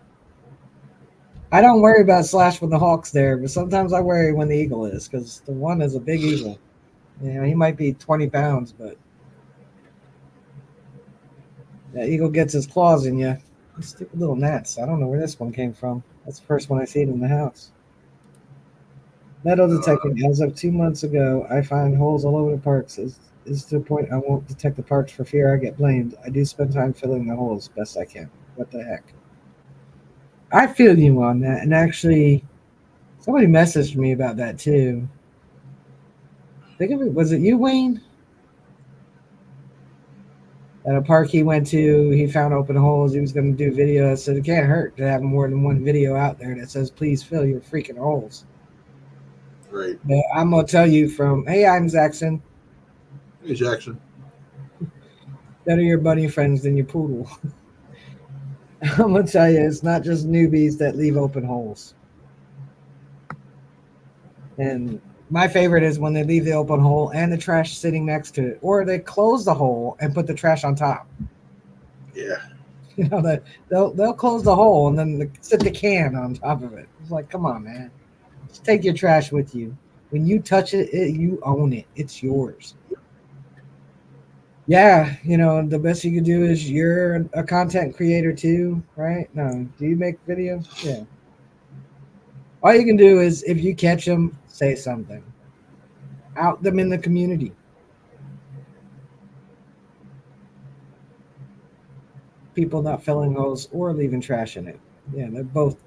I don't worry about Slash when the hawk's there, but sometimes I worry when the eagle is, because the one is a big eagle. He might be 20 pounds, but That eagle gets his claws in you. These stupid little gnats. I don't know where this one came from. That's the first one I seen in the house. Metal detecting. As of 2 months ago, I find holes all over the parks. Is to the point I won't detect the parks for fear I get blamed. I do spend time filling the holes best I can. What the heck? I feel you on that. And actually, somebody messaged me about that too. Think of it. Was it you, Wayne? At a park he went to, he found open holes. He was going to do video. I said it can't hurt to have more than one video out there that says, "Please fill your freaking holes." Right. But I'm gonna tell you from, hey, I'm Zaxxon. Hey, Jackson. Better your buddy friends than your poodle. I'm gonna tell you, it's not just newbies that leave open holes. And my favorite is when they leave the open hole and the trash sitting next to it, or they close the hole and put the trash on top. Yeah. You know that they'll close the hole and then sit the can on top of it. It's like, come on, man, just take your trash with you. When you touch it, you own it. It's yours. Yeah, the best you can do is you're a content creator too, right? No, do you make videos? Yeah. All you can do is if you catch them, say something. Out them in the community. People not filling holes or leaving trash in it. Yeah, they're both.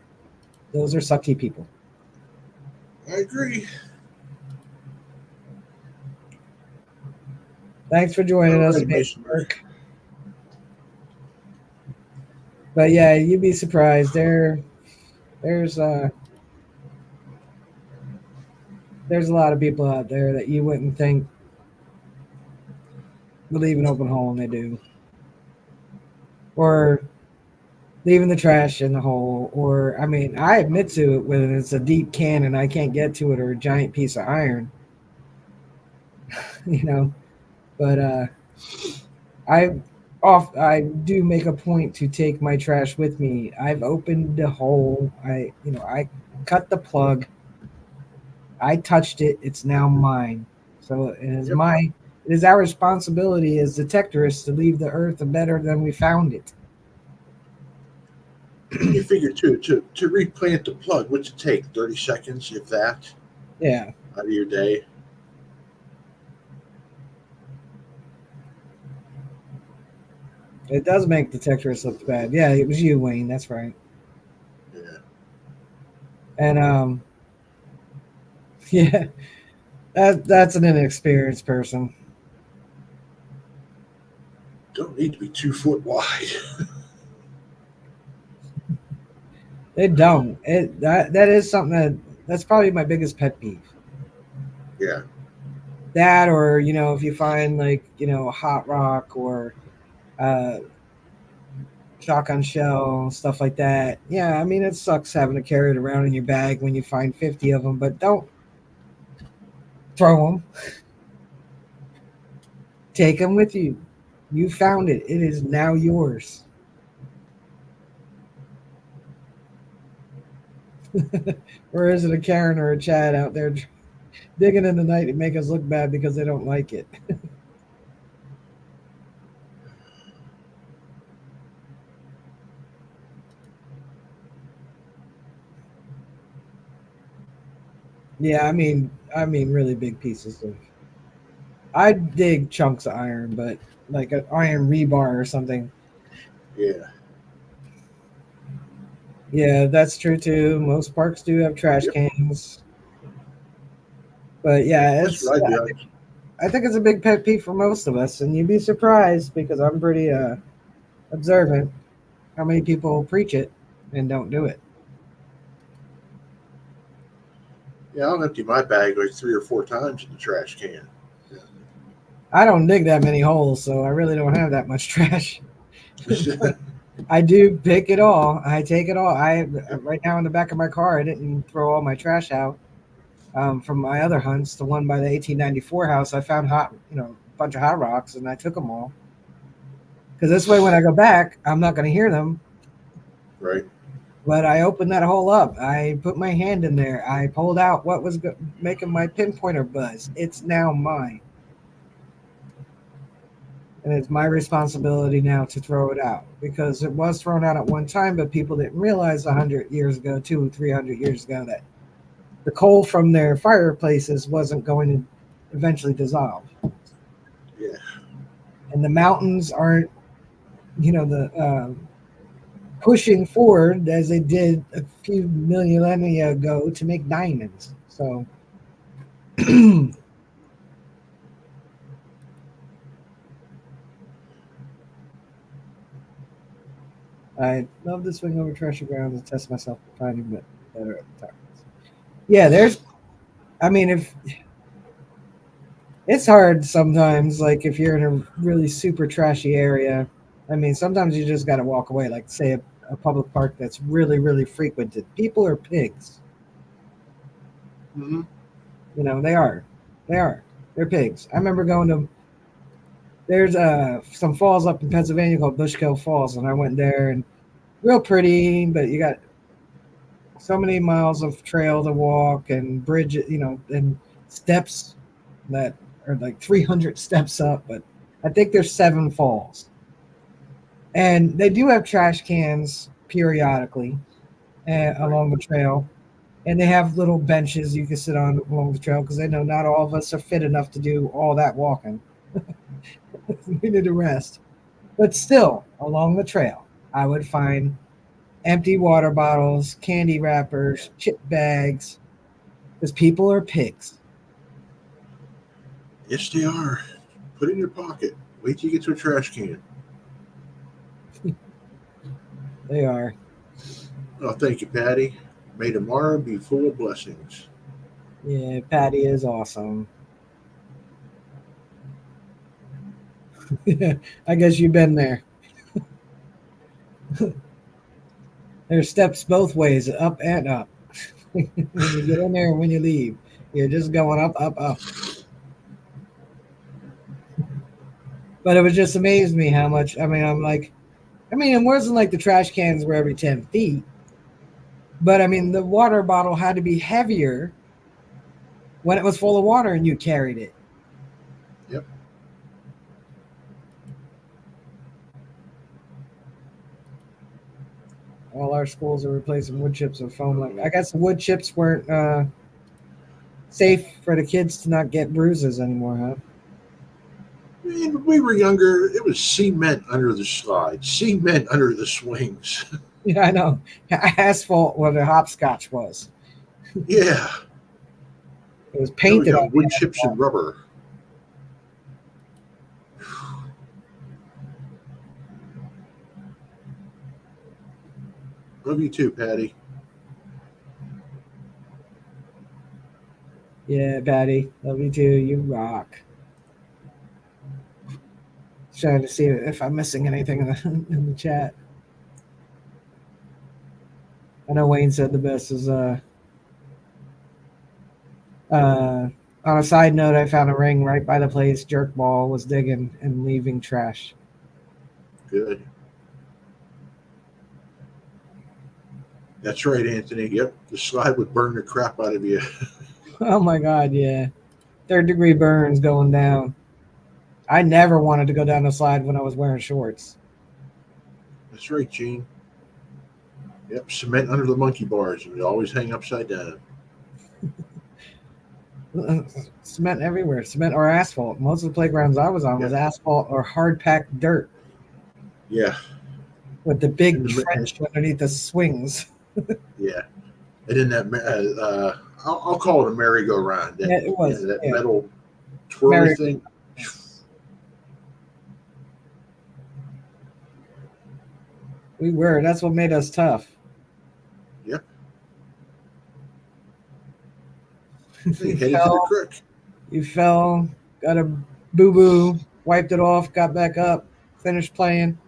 Those are sucky people. I agree. Thanks for joining All us, right, Mason. But yeah, you'd be surprised. There's a lot of people out there that you wouldn't think would leave an open hole, and they do. Or leaving the trash in the hole. Or I mean, I admit to it when it's a deep can and I can't get to it, or a giant piece of iron. you know. But I do make a point to take my trash with me. I've opened the hole. I cut the plug. I touched it. It's now mine. So it is Yep. it is our responsibility as detectorists to leave the earth better than we found it. And you figure to replant the plug, what's it take? 30 seconds, if that, Yeah. out of your day. It does make detectorists look bad. Yeah, it was you, Wayne. That's right. Yeah. And yeah, that's an inexperienced person. Don't need to be 2 foot wide. They don't. That is something that's probably my biggest pet peeve. Yeah. That, or if you find like hot rock or uh, shotgun shell, stuff like that. Yeah, I mean it sucks having to carry it around in your bag when you find 50 of them, but don't throw them. Take them with you. You found it. It is now yours. Or is it a Karen or a Chad out there digging in the night to make us look bad because they don't like it? Yeah, I mean really big pieces of. I dig chunks of iron, but like an iron rebar or something. Yeah. Yeah, that's true too. Most parks do have trash Yep. cans, but yeah, That's what I do. I think it's a big pet peeve for most of us, and you'd be surprised because I'm pretty observant how many people preach it and don't do it. Yeah, I'll empty my bag like 3 or 4 times in the trash can. I don't dig that many holes, so I really don't have that much trash. Yeah. I do pick it all. I take it all. I right now in the back of my car, I didn't throw all my trash out from my other hunts. The one by the 1894 house, I found a bunch of hot rocks, and I took them all. Because this way, when I go back, I'm not going to hear them. Right. But I opened that hole up. I put my hand in there. I pulled out what was making my pinpointer buzz. It's now mine. and it's my responsibility now to throw it out because it was thrown out at one time, but people didn't realize 100 years ago, 300 years ago, that the coal from their fireplaces wasn't going to eventually dissolve. Yeah. And the mountains aren't, the pushing forward as they did a few millennia ago to make diamonds. So I love to swing over treasure grounds and test myself for finding better targets. Yeah, if it's hard sometimes, like if you're in a really super trashy area, sometimes you just got to walk away, like say a public park that's really, really frequented. People are pigs. Mm-hmm. They are. They're pigs. I remember going to, there's some falls up in Pennsylvania called Bushkill Falls, and I went there, and real pretty, but you got so many miles of trail to walk and bridge, and steps that are like 300 steps up, but I think there's 7 falls. And they do have trash cans periodically along the trail, and they have little benches you can sit on along the trail because they know not all of us are fit enough to do all that walking. We need to rest. But still, along the trail, I would find empty water bottles, candy wrappers, chip bags, because people are pigs. Yes, they are. Put it in your pocket. Wait till you get to a trash can. They are. Oh, thank you, Patty. May tomorrow be full of blessings. Yeah, Patty is awesome. I guess you've been there. There's steps both ways, up and up. When you get in there and when you leave, you're just going up, up, up. But it was just amazed me how much. I'm like, it wasn't like the trash cans were every 10 feet, but the water bottle had to be heavier when it was full of water and you carried it. Yep. All our schools are replacing wood chips with foam. Like, I guess the wood chips weren't safe for the kids to not get bruises anymore, huh? When we were younger, it was cement under the slides, cement under the swings. Yeah, I know. Asphalt where the hopscotch was. Yeah. It was Now we painted got on wood chips and rubber. Love you too, Patty. Yeah, Patty. Love you too. You rock. Trying to see if I'm missing anything in the chat. I know Wayne said the best is on a side note, I found a ring right by the place Jerkball was digging and leaving trash. Good. That's right, Anthony. Yep, the slide would burn the crap out of you. Oh my God, yeah. 3rd-degree burns going down. I never wanted to go down the slide when I was wearing shorts. That's right, Gene. Yep, cement under the monkey bars. It would always hang upside down. Cement everywhere. Cement or asphalt. Most of the playgrounds I was on was asphalt or hard-packed dirt. Yeah. With the big trench underneath the swings. Yeah. And then that, I'll call it a merry-go-round. Yeah, it was. That metal twirly thing. We were. That's what made us tough. Yep. You headed to the creek. You fell, got a boo-boo, wiped it off, got back up, finished playing.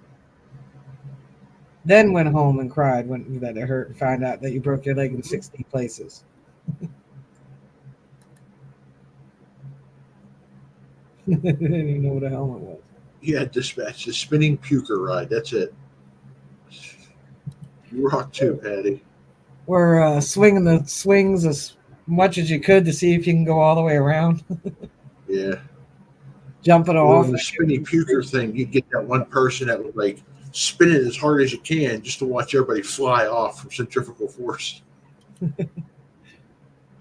Then went home and cried when that it hurt and found out that you broke your leg in 60 places. Didn't even know what a helmet was. Yeah, dispatch the spinning puker ride. That's it. You rock too, Patty. We're swinging the swings as much as you could to see if you can go all the way around. Yeah. jumping Or off. on the spinny puker thing, you get that one person that would like spin it as hard as you can just to watch everybody fly off from centrifugal force.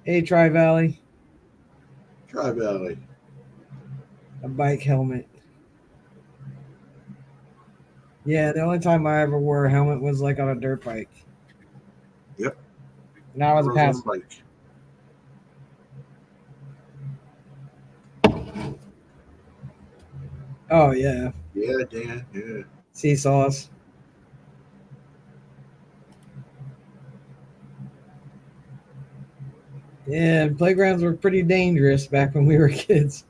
Hey, Tri Valley, Tri Valley. a bike helmet. Yeah, the only time I ever wore a helmet was like on a dirt bike. Yep. And I was a Rose on passenger. bike. Oh yeah, Yeah, Dan. Yeah. seesaws. Yeah, playgrounds were pretty dangerous back when we were kids.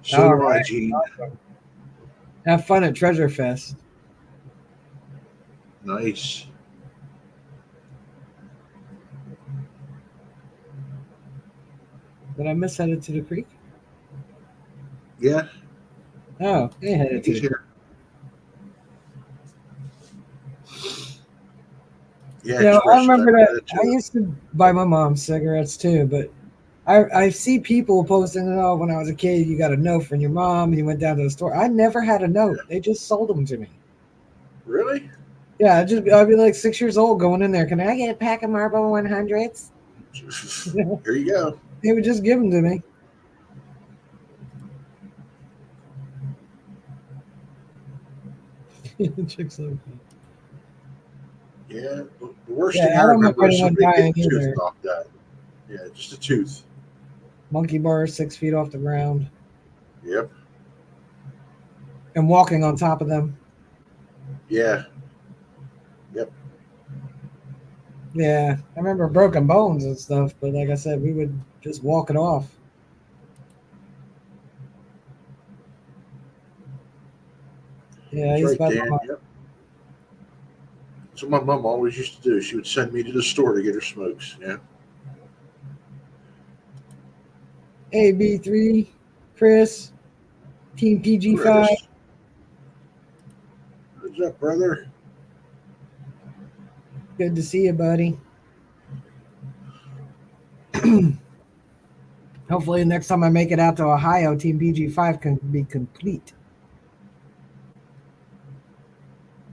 So All do I, right, Gene. awesome. Have fun at Treasure Fest. Nice. Did I miss headed to the creek? Yeah, Oh, they headed to he's the here. Yeah, You know, I expression. remember I that read it I too. used to buy my mom cigarettes too, but I see people posting, oh, when I was a kid, you got a note from your mom and you went down to the store. I never had a note. They just sold them to me. Really? Yeah, I'd be like 6 years old going in there. Can I get a pack of Marlboro 100s? Here you go. They would just give them to me. Chicks like that. Yeah. The worst Yeah, thing I I don't remember remember is anyone somebody dying getting a tooth either. knocked out. Yeah, just a tooth. Monkey bars 6 feet off the ground Yep. and walking on top of them. Yeah. Yep. Yeah, I remember broken bones and stuff, but like I said, we would just walk it off. Yeah, I That's used right, to buy Dan. Yep. That's what my mom always used to do. She would send me to the store to get her smokes. Yeah. AB3, Chris, Team PG5. Chris. What's up, brother? Good to see you, buddy. Hopefully, next time I make it out to Ohio, Team PG5 can be complete.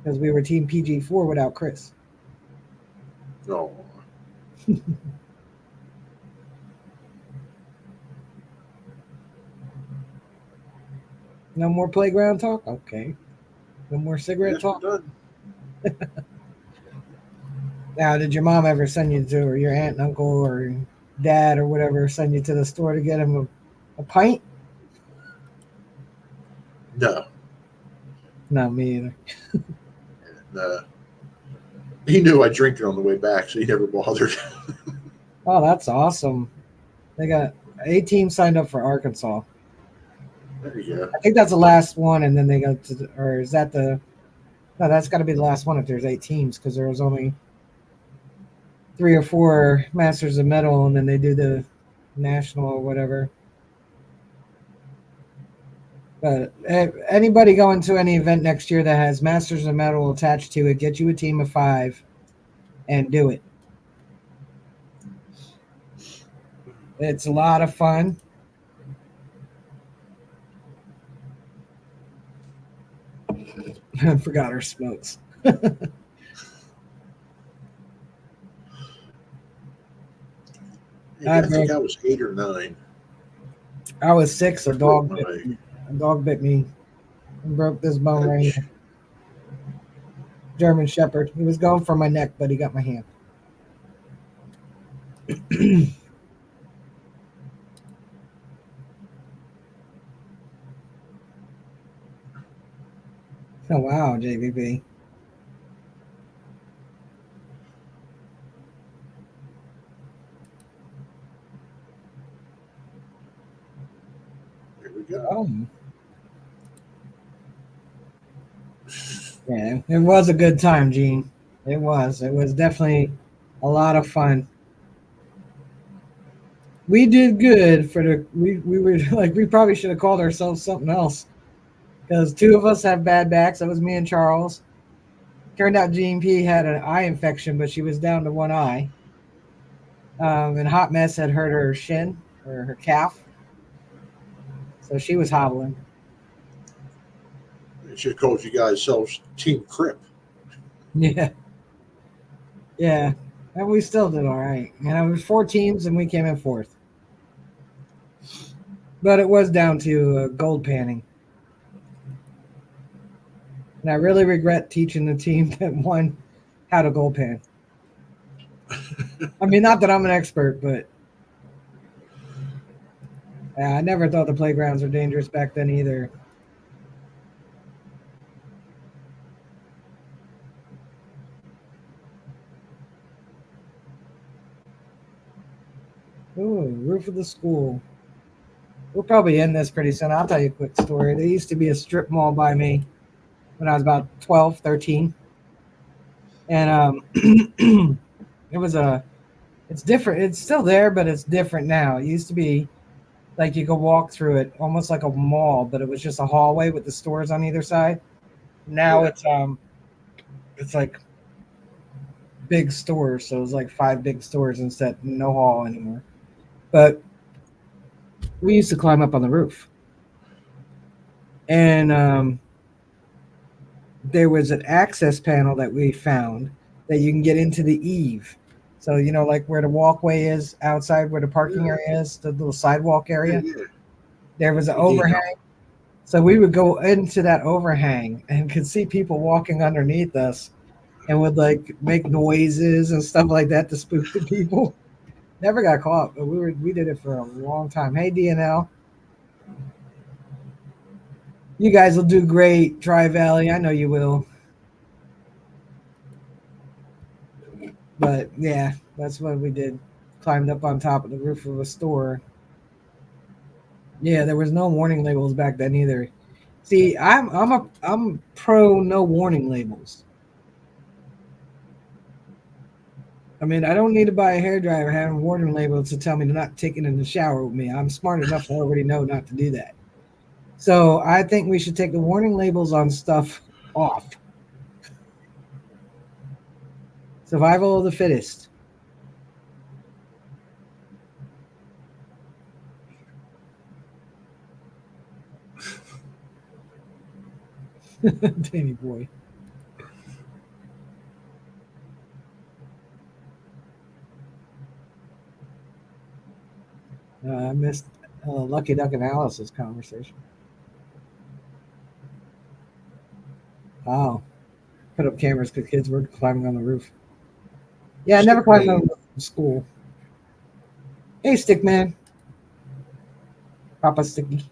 Because we were Team PG4 without Chris. No. No more playground talk? Okay. No more cigarette Yes, we're talk? done. Now, did your mom ever send you to, or your aunt and uncle or dad or whatever, send you to the store to get him a pint? No. Not me either. No. He knew I'd drink it on the way back, so he never bothered. Oh, that's awesome. They got a team signed up for Arkansas. There you go. I think that's the last one, and then they go to, or is that the? No, that's got to be the last one if there's 8 teams, because there was only 3 or 4 Masters of Metal, and then they do the national or whatever. But anybody going to any event next year that has Masters of Metal attached to it, get you a team of 5 and do it. It's a lot of fun. I forgot her smokes. I think I was 8 or 9. I was 6. A dog my bit leg. me. A dog bit me and broke this bone right Ouch. here. German Shepherd. He was going for my neck, but he got my hand. Oh wow, JVB. Here we go. Oh. Yeah, it was a good time, Gene. It was. It was definitely a lot of fun. We did good for the. We were like we probably should have called ourselves something else because 2 of us have bad backs. That was me and Charles. Turned out Gene P had an eye infection, but she was down to 1 eye. And Hot Mess had hurt her shin or her calf. So she was hobbling. They should have called you guys selves Team Crip. Yeah. Yeah. And we still did all right. And it was 4 teams and we came in 4th. But it was down to gold panning. And I really regret teaching the team that won how to gold pan. I mean, not that I'm an expert, but I never thought the playgrounds were dangerous back then either. Ooh, roof of the school. We'll probably end this pretty soon. I'll tell you a quick story. There used to be a strip mall by me when I was about 12, 13. And it's different. It's still there, but it's different now. It used to be like you could walk through it almost like a mall, but it was just a hallway with the stores on either side. Now it's like big stores, so it's like 5 big stores instead, no hall anymore. But we used to climb up on the roof, and there was an access panel that we found that you can get into the eave. So like where the walkway is outside, where the parking area is, the little sidewalk area. Yeah. There was an overhang. So we would go into that overhang and could see people walking underneath us, and would like make noises and stuff like that to spook the people. Never got caught, but we did it for a long time. Hey DNL, you guys will do great. Tri Valley, I know you will. But yeah, that's what we did. Climbed up on top of the roof of a store. Yeah, there was no warning labels back then either. See, I'm pro no warning labels. I mean, I don't need to buy a hairdryer having warning labels to tell me to not take it in the shower with me. I'm smart enough to already know not to do that. So I think we should take the warning labels on stuff off. Survival of the fittest. Danny boy. I missed Lucky Duck and Alice's conversation. Oh, put up cameras because kids were climbing on the roof. Yeah, I never climbed on the roof in school. Hey, Stickman. Papa Sticky.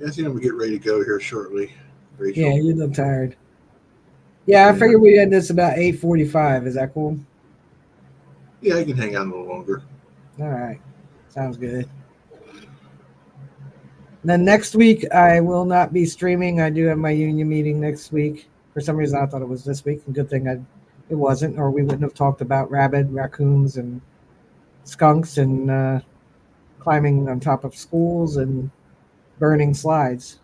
I think I'm gonna get ready to go here shortly. Rachel. Yeah, you look tired. Yeah, I figured we end this about 8:45. Is that cool? Yeah, I can hang on a little longer. All right. Sounds good. Then next week, I will not be streaming. I do have my union meeting next week. For some reason, I thought it was this week. And good thing it wasn't, or we wouldn't have talked about raccoons, and skunks, and climbing on top of schools and burning slides.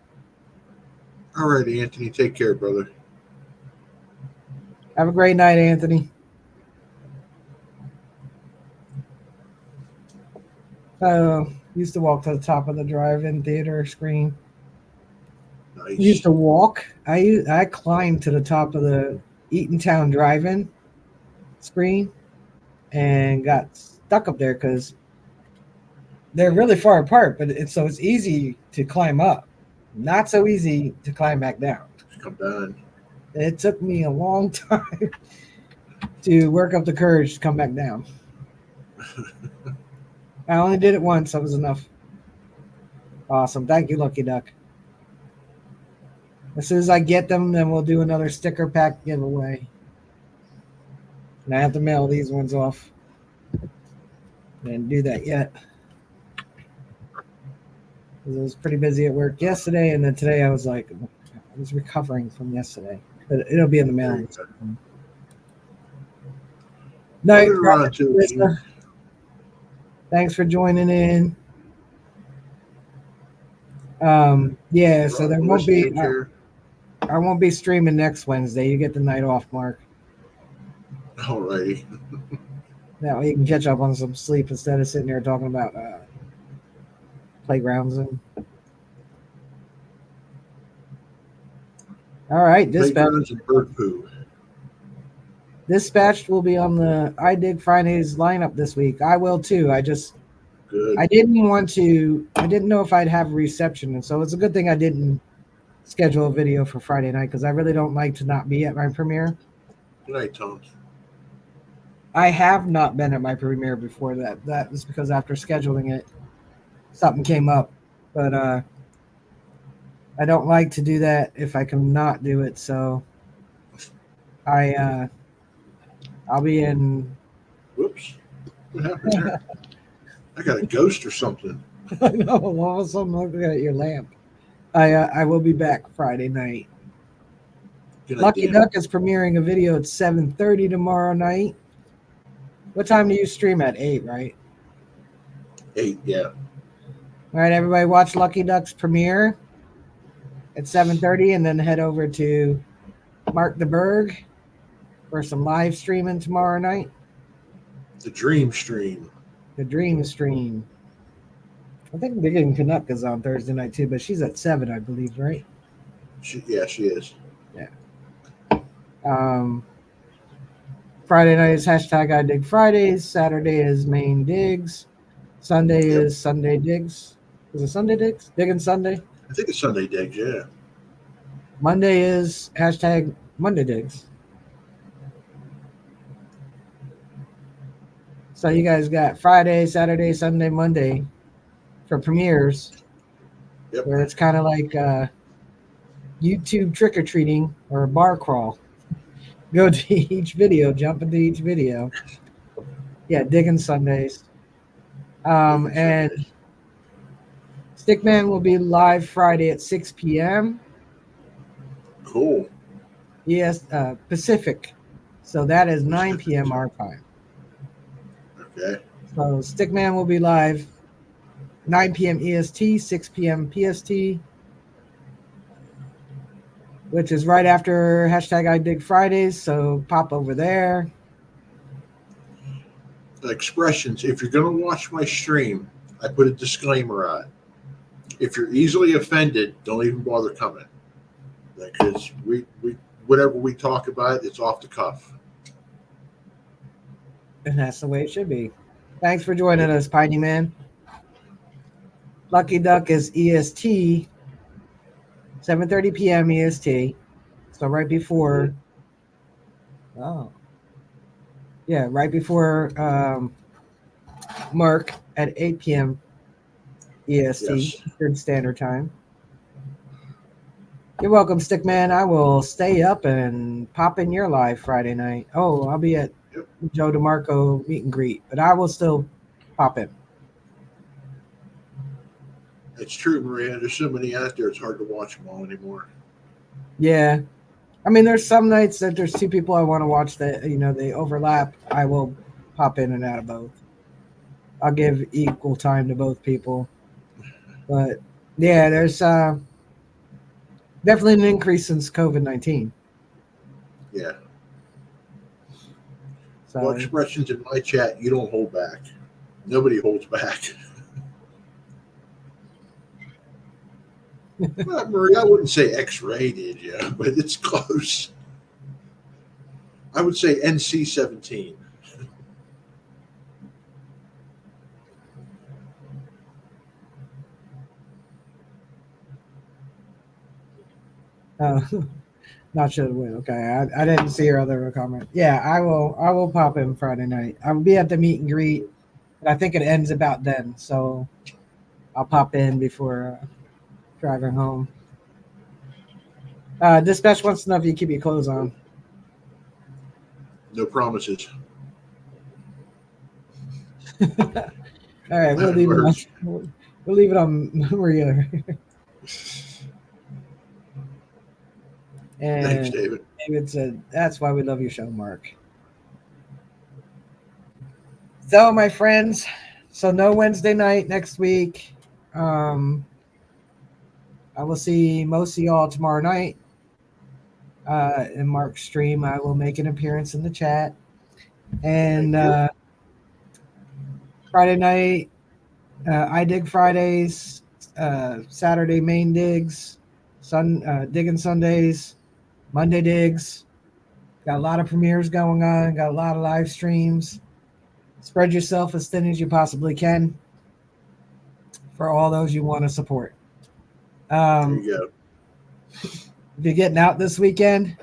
All right, Anthony. Take care, brother. Have a great night, Anthony. Used to walk to the top of the drive-in theater screen. Nice. Used to walk. I climbed to the top of the Eatontown drive-in screen and got stuck up there because they're really far apart, but it's easy to climb up. Not so easy to climb back down. Come down. It took me a long time to work up the courage to come back down. I only did it once. That was enough. Awesome. Thank you, Lucky Duck. As soon as I get them, then we'll do another sticker pack giveaway. And I have to mail these ones off. Didn't do that yet. I was pretty busy at work yesterday, and then today I was recovering from yesterday. But it'll be in the mail. Night, Krista. Thanks for joining in. Yeah, so there won't be. I won't be streaming next Wednesday. You get the night off, Mark. All righty. That way you can catch up on some sleep instead of sitting there talking about playgrounds and. All right, Playgrounds and bird poo. Dispatched will be on the I Dig Fridays lineup this week. I will too. I Good. didn't want to. I didn't know if I'd have a reception, and so it's a good thing I didn't schedule a video for Friday night because I really don't like to not be at my premiere. Good night, Tom. I have not been at my premiere before that. That was because after scheduling it, something came up. But I don't like to do that if I can not do it. So I'll be in. Whoops. What happened there? I got a ghost or something. I know. All of a sudden, looking at your lamp. I will be back Friday night. Good night, Lucky Dan. Duck is premiering a video at 7:30 tomorrow night. What time do you stream at? 8, right? 8, yeah. All right, everybody, watch Lucky Duck's premiere at 7:30, and then head over to Mark the Berg for some live streaming tomorrow night. The Dream Stream. The Dream Stream. I think Diggin' Canuck is on Thursday night too, but she's at 7, I believe, right? She is. Friday night is hashtag I Dig Fridays. Saturday is Main Digs. Sunday is Sunday Digs. Is it Sunday Digs? Diggin' Sunday. I think it's Sunday Digs, yeah. Monday is hashtag Monday Digs. So you guys got Friday, Saturday, Sunday, Monday for premieres. Yep. Where it's kind of like YouTube trick-or-treating or a bar crawl. Go to each video, jump into each video. Yeah, Digging Sundays. And Stickman will be live Friday at 6 p.m. Cool. Yes, Pacific. So that is 9 p.m. our time. Okay. So Stickman will be live 9 p.m. EST, 6 p.m. PST, which is right after hashtag I Dig Fridays. So pop over there. Expressions. If you're going to watch my stream, I put a disclaimer on. If you're easily offended, don't even bother coming. Because we whatever we talk about, it's off the cuff. And that's the way it should be. Thanks for joining us, Piney Man. Lucky Duck is EST, 7:30 p.m. EST. So right before. Oh. Yeah, right before Mark at 8 p.m. EST, Eastern Standard Time. You're welcome, Stickman. I will stay up and pop in your live Friday night. Oh, I'll be at Joe DeMarco meet and greet, but I will still pop in. It's true, Maria. There's so many out there, it's hard to watch them all anymore. Yeah. I mean, there's some nights that there's two people I want to watch that, they overlap. I will pop in and out of both. I'll give equal time to both people. But, yeah, there's definitely an increase since COVID-19. Yeah. So, Well, expressions in my chat, you don't hold back. Nobody holds back. Well, Marie, I wouldn't say X-rated, yeah, but it's close. I would say NC-17. not sure to win. Okay, I didn't see your other comment. Yeah, I will pop in Friday night. I'll be at the meet and greet, and I think it ends about then. So I'll pop in before driving home. Dispatch wants to know if you keep your clothes on. No promises. All right, we'll leave it on Maria. And Thanks, David. David said, "That's why we love your show, Mark." So, my friends, no Wednesday night next week. I will see most of y'all tomorrow night. In Mark's stream, I will make an appearance in the chat. And Friday night, I dig Fridays, Saturday main digs, digging Sundays, Monday digs. Got a lot of premieres going on. Got a lot of live streams. Spread yourself as thin as you possibly can for all those you want to support. There If you go. you're getting out this weekend,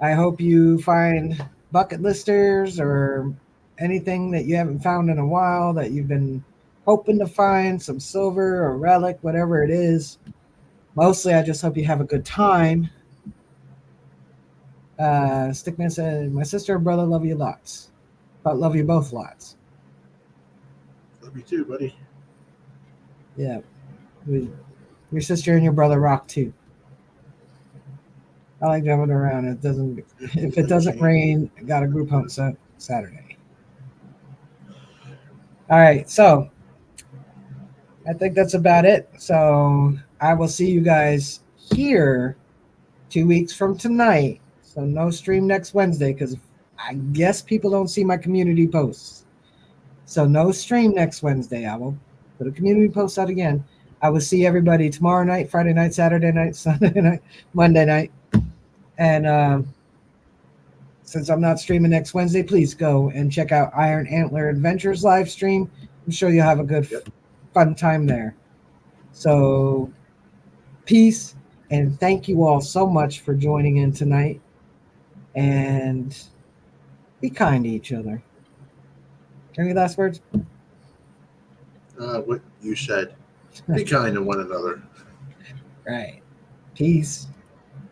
I hope you find bucket listers or anything that you haven't found in a while that you've been hoping to find, some silver or relic, whatever it is. Mostly, I just hope you have a good time. Stickman said, "My sister and brother love you lots, but love you both lots." Love you too, buddy. Yeah, your sister and your brother rock too. I like jumping around. It doesn't. If it doesn't rain, I got a group hunt Saturday. All right, so I think that's about it. So I will see you guys here 2 weeks from tonight. So no stream next Wednesday because I guess people don't see my community posts. So no stream next Wednesday. I will put a community post out again. I will see everybody tomorrow night, Friday night, Saturday night, Sunday night, Monday night. And since I'm not streaming next Wednesday, please go and check out Iron Antler Adventures live stream. I'm sure you'll have a good, fun time there. So, peace, and thank you all so much for joining in tonight. And be kind to each other. Any last words? What you said. Be kind to one another. Right. Peace.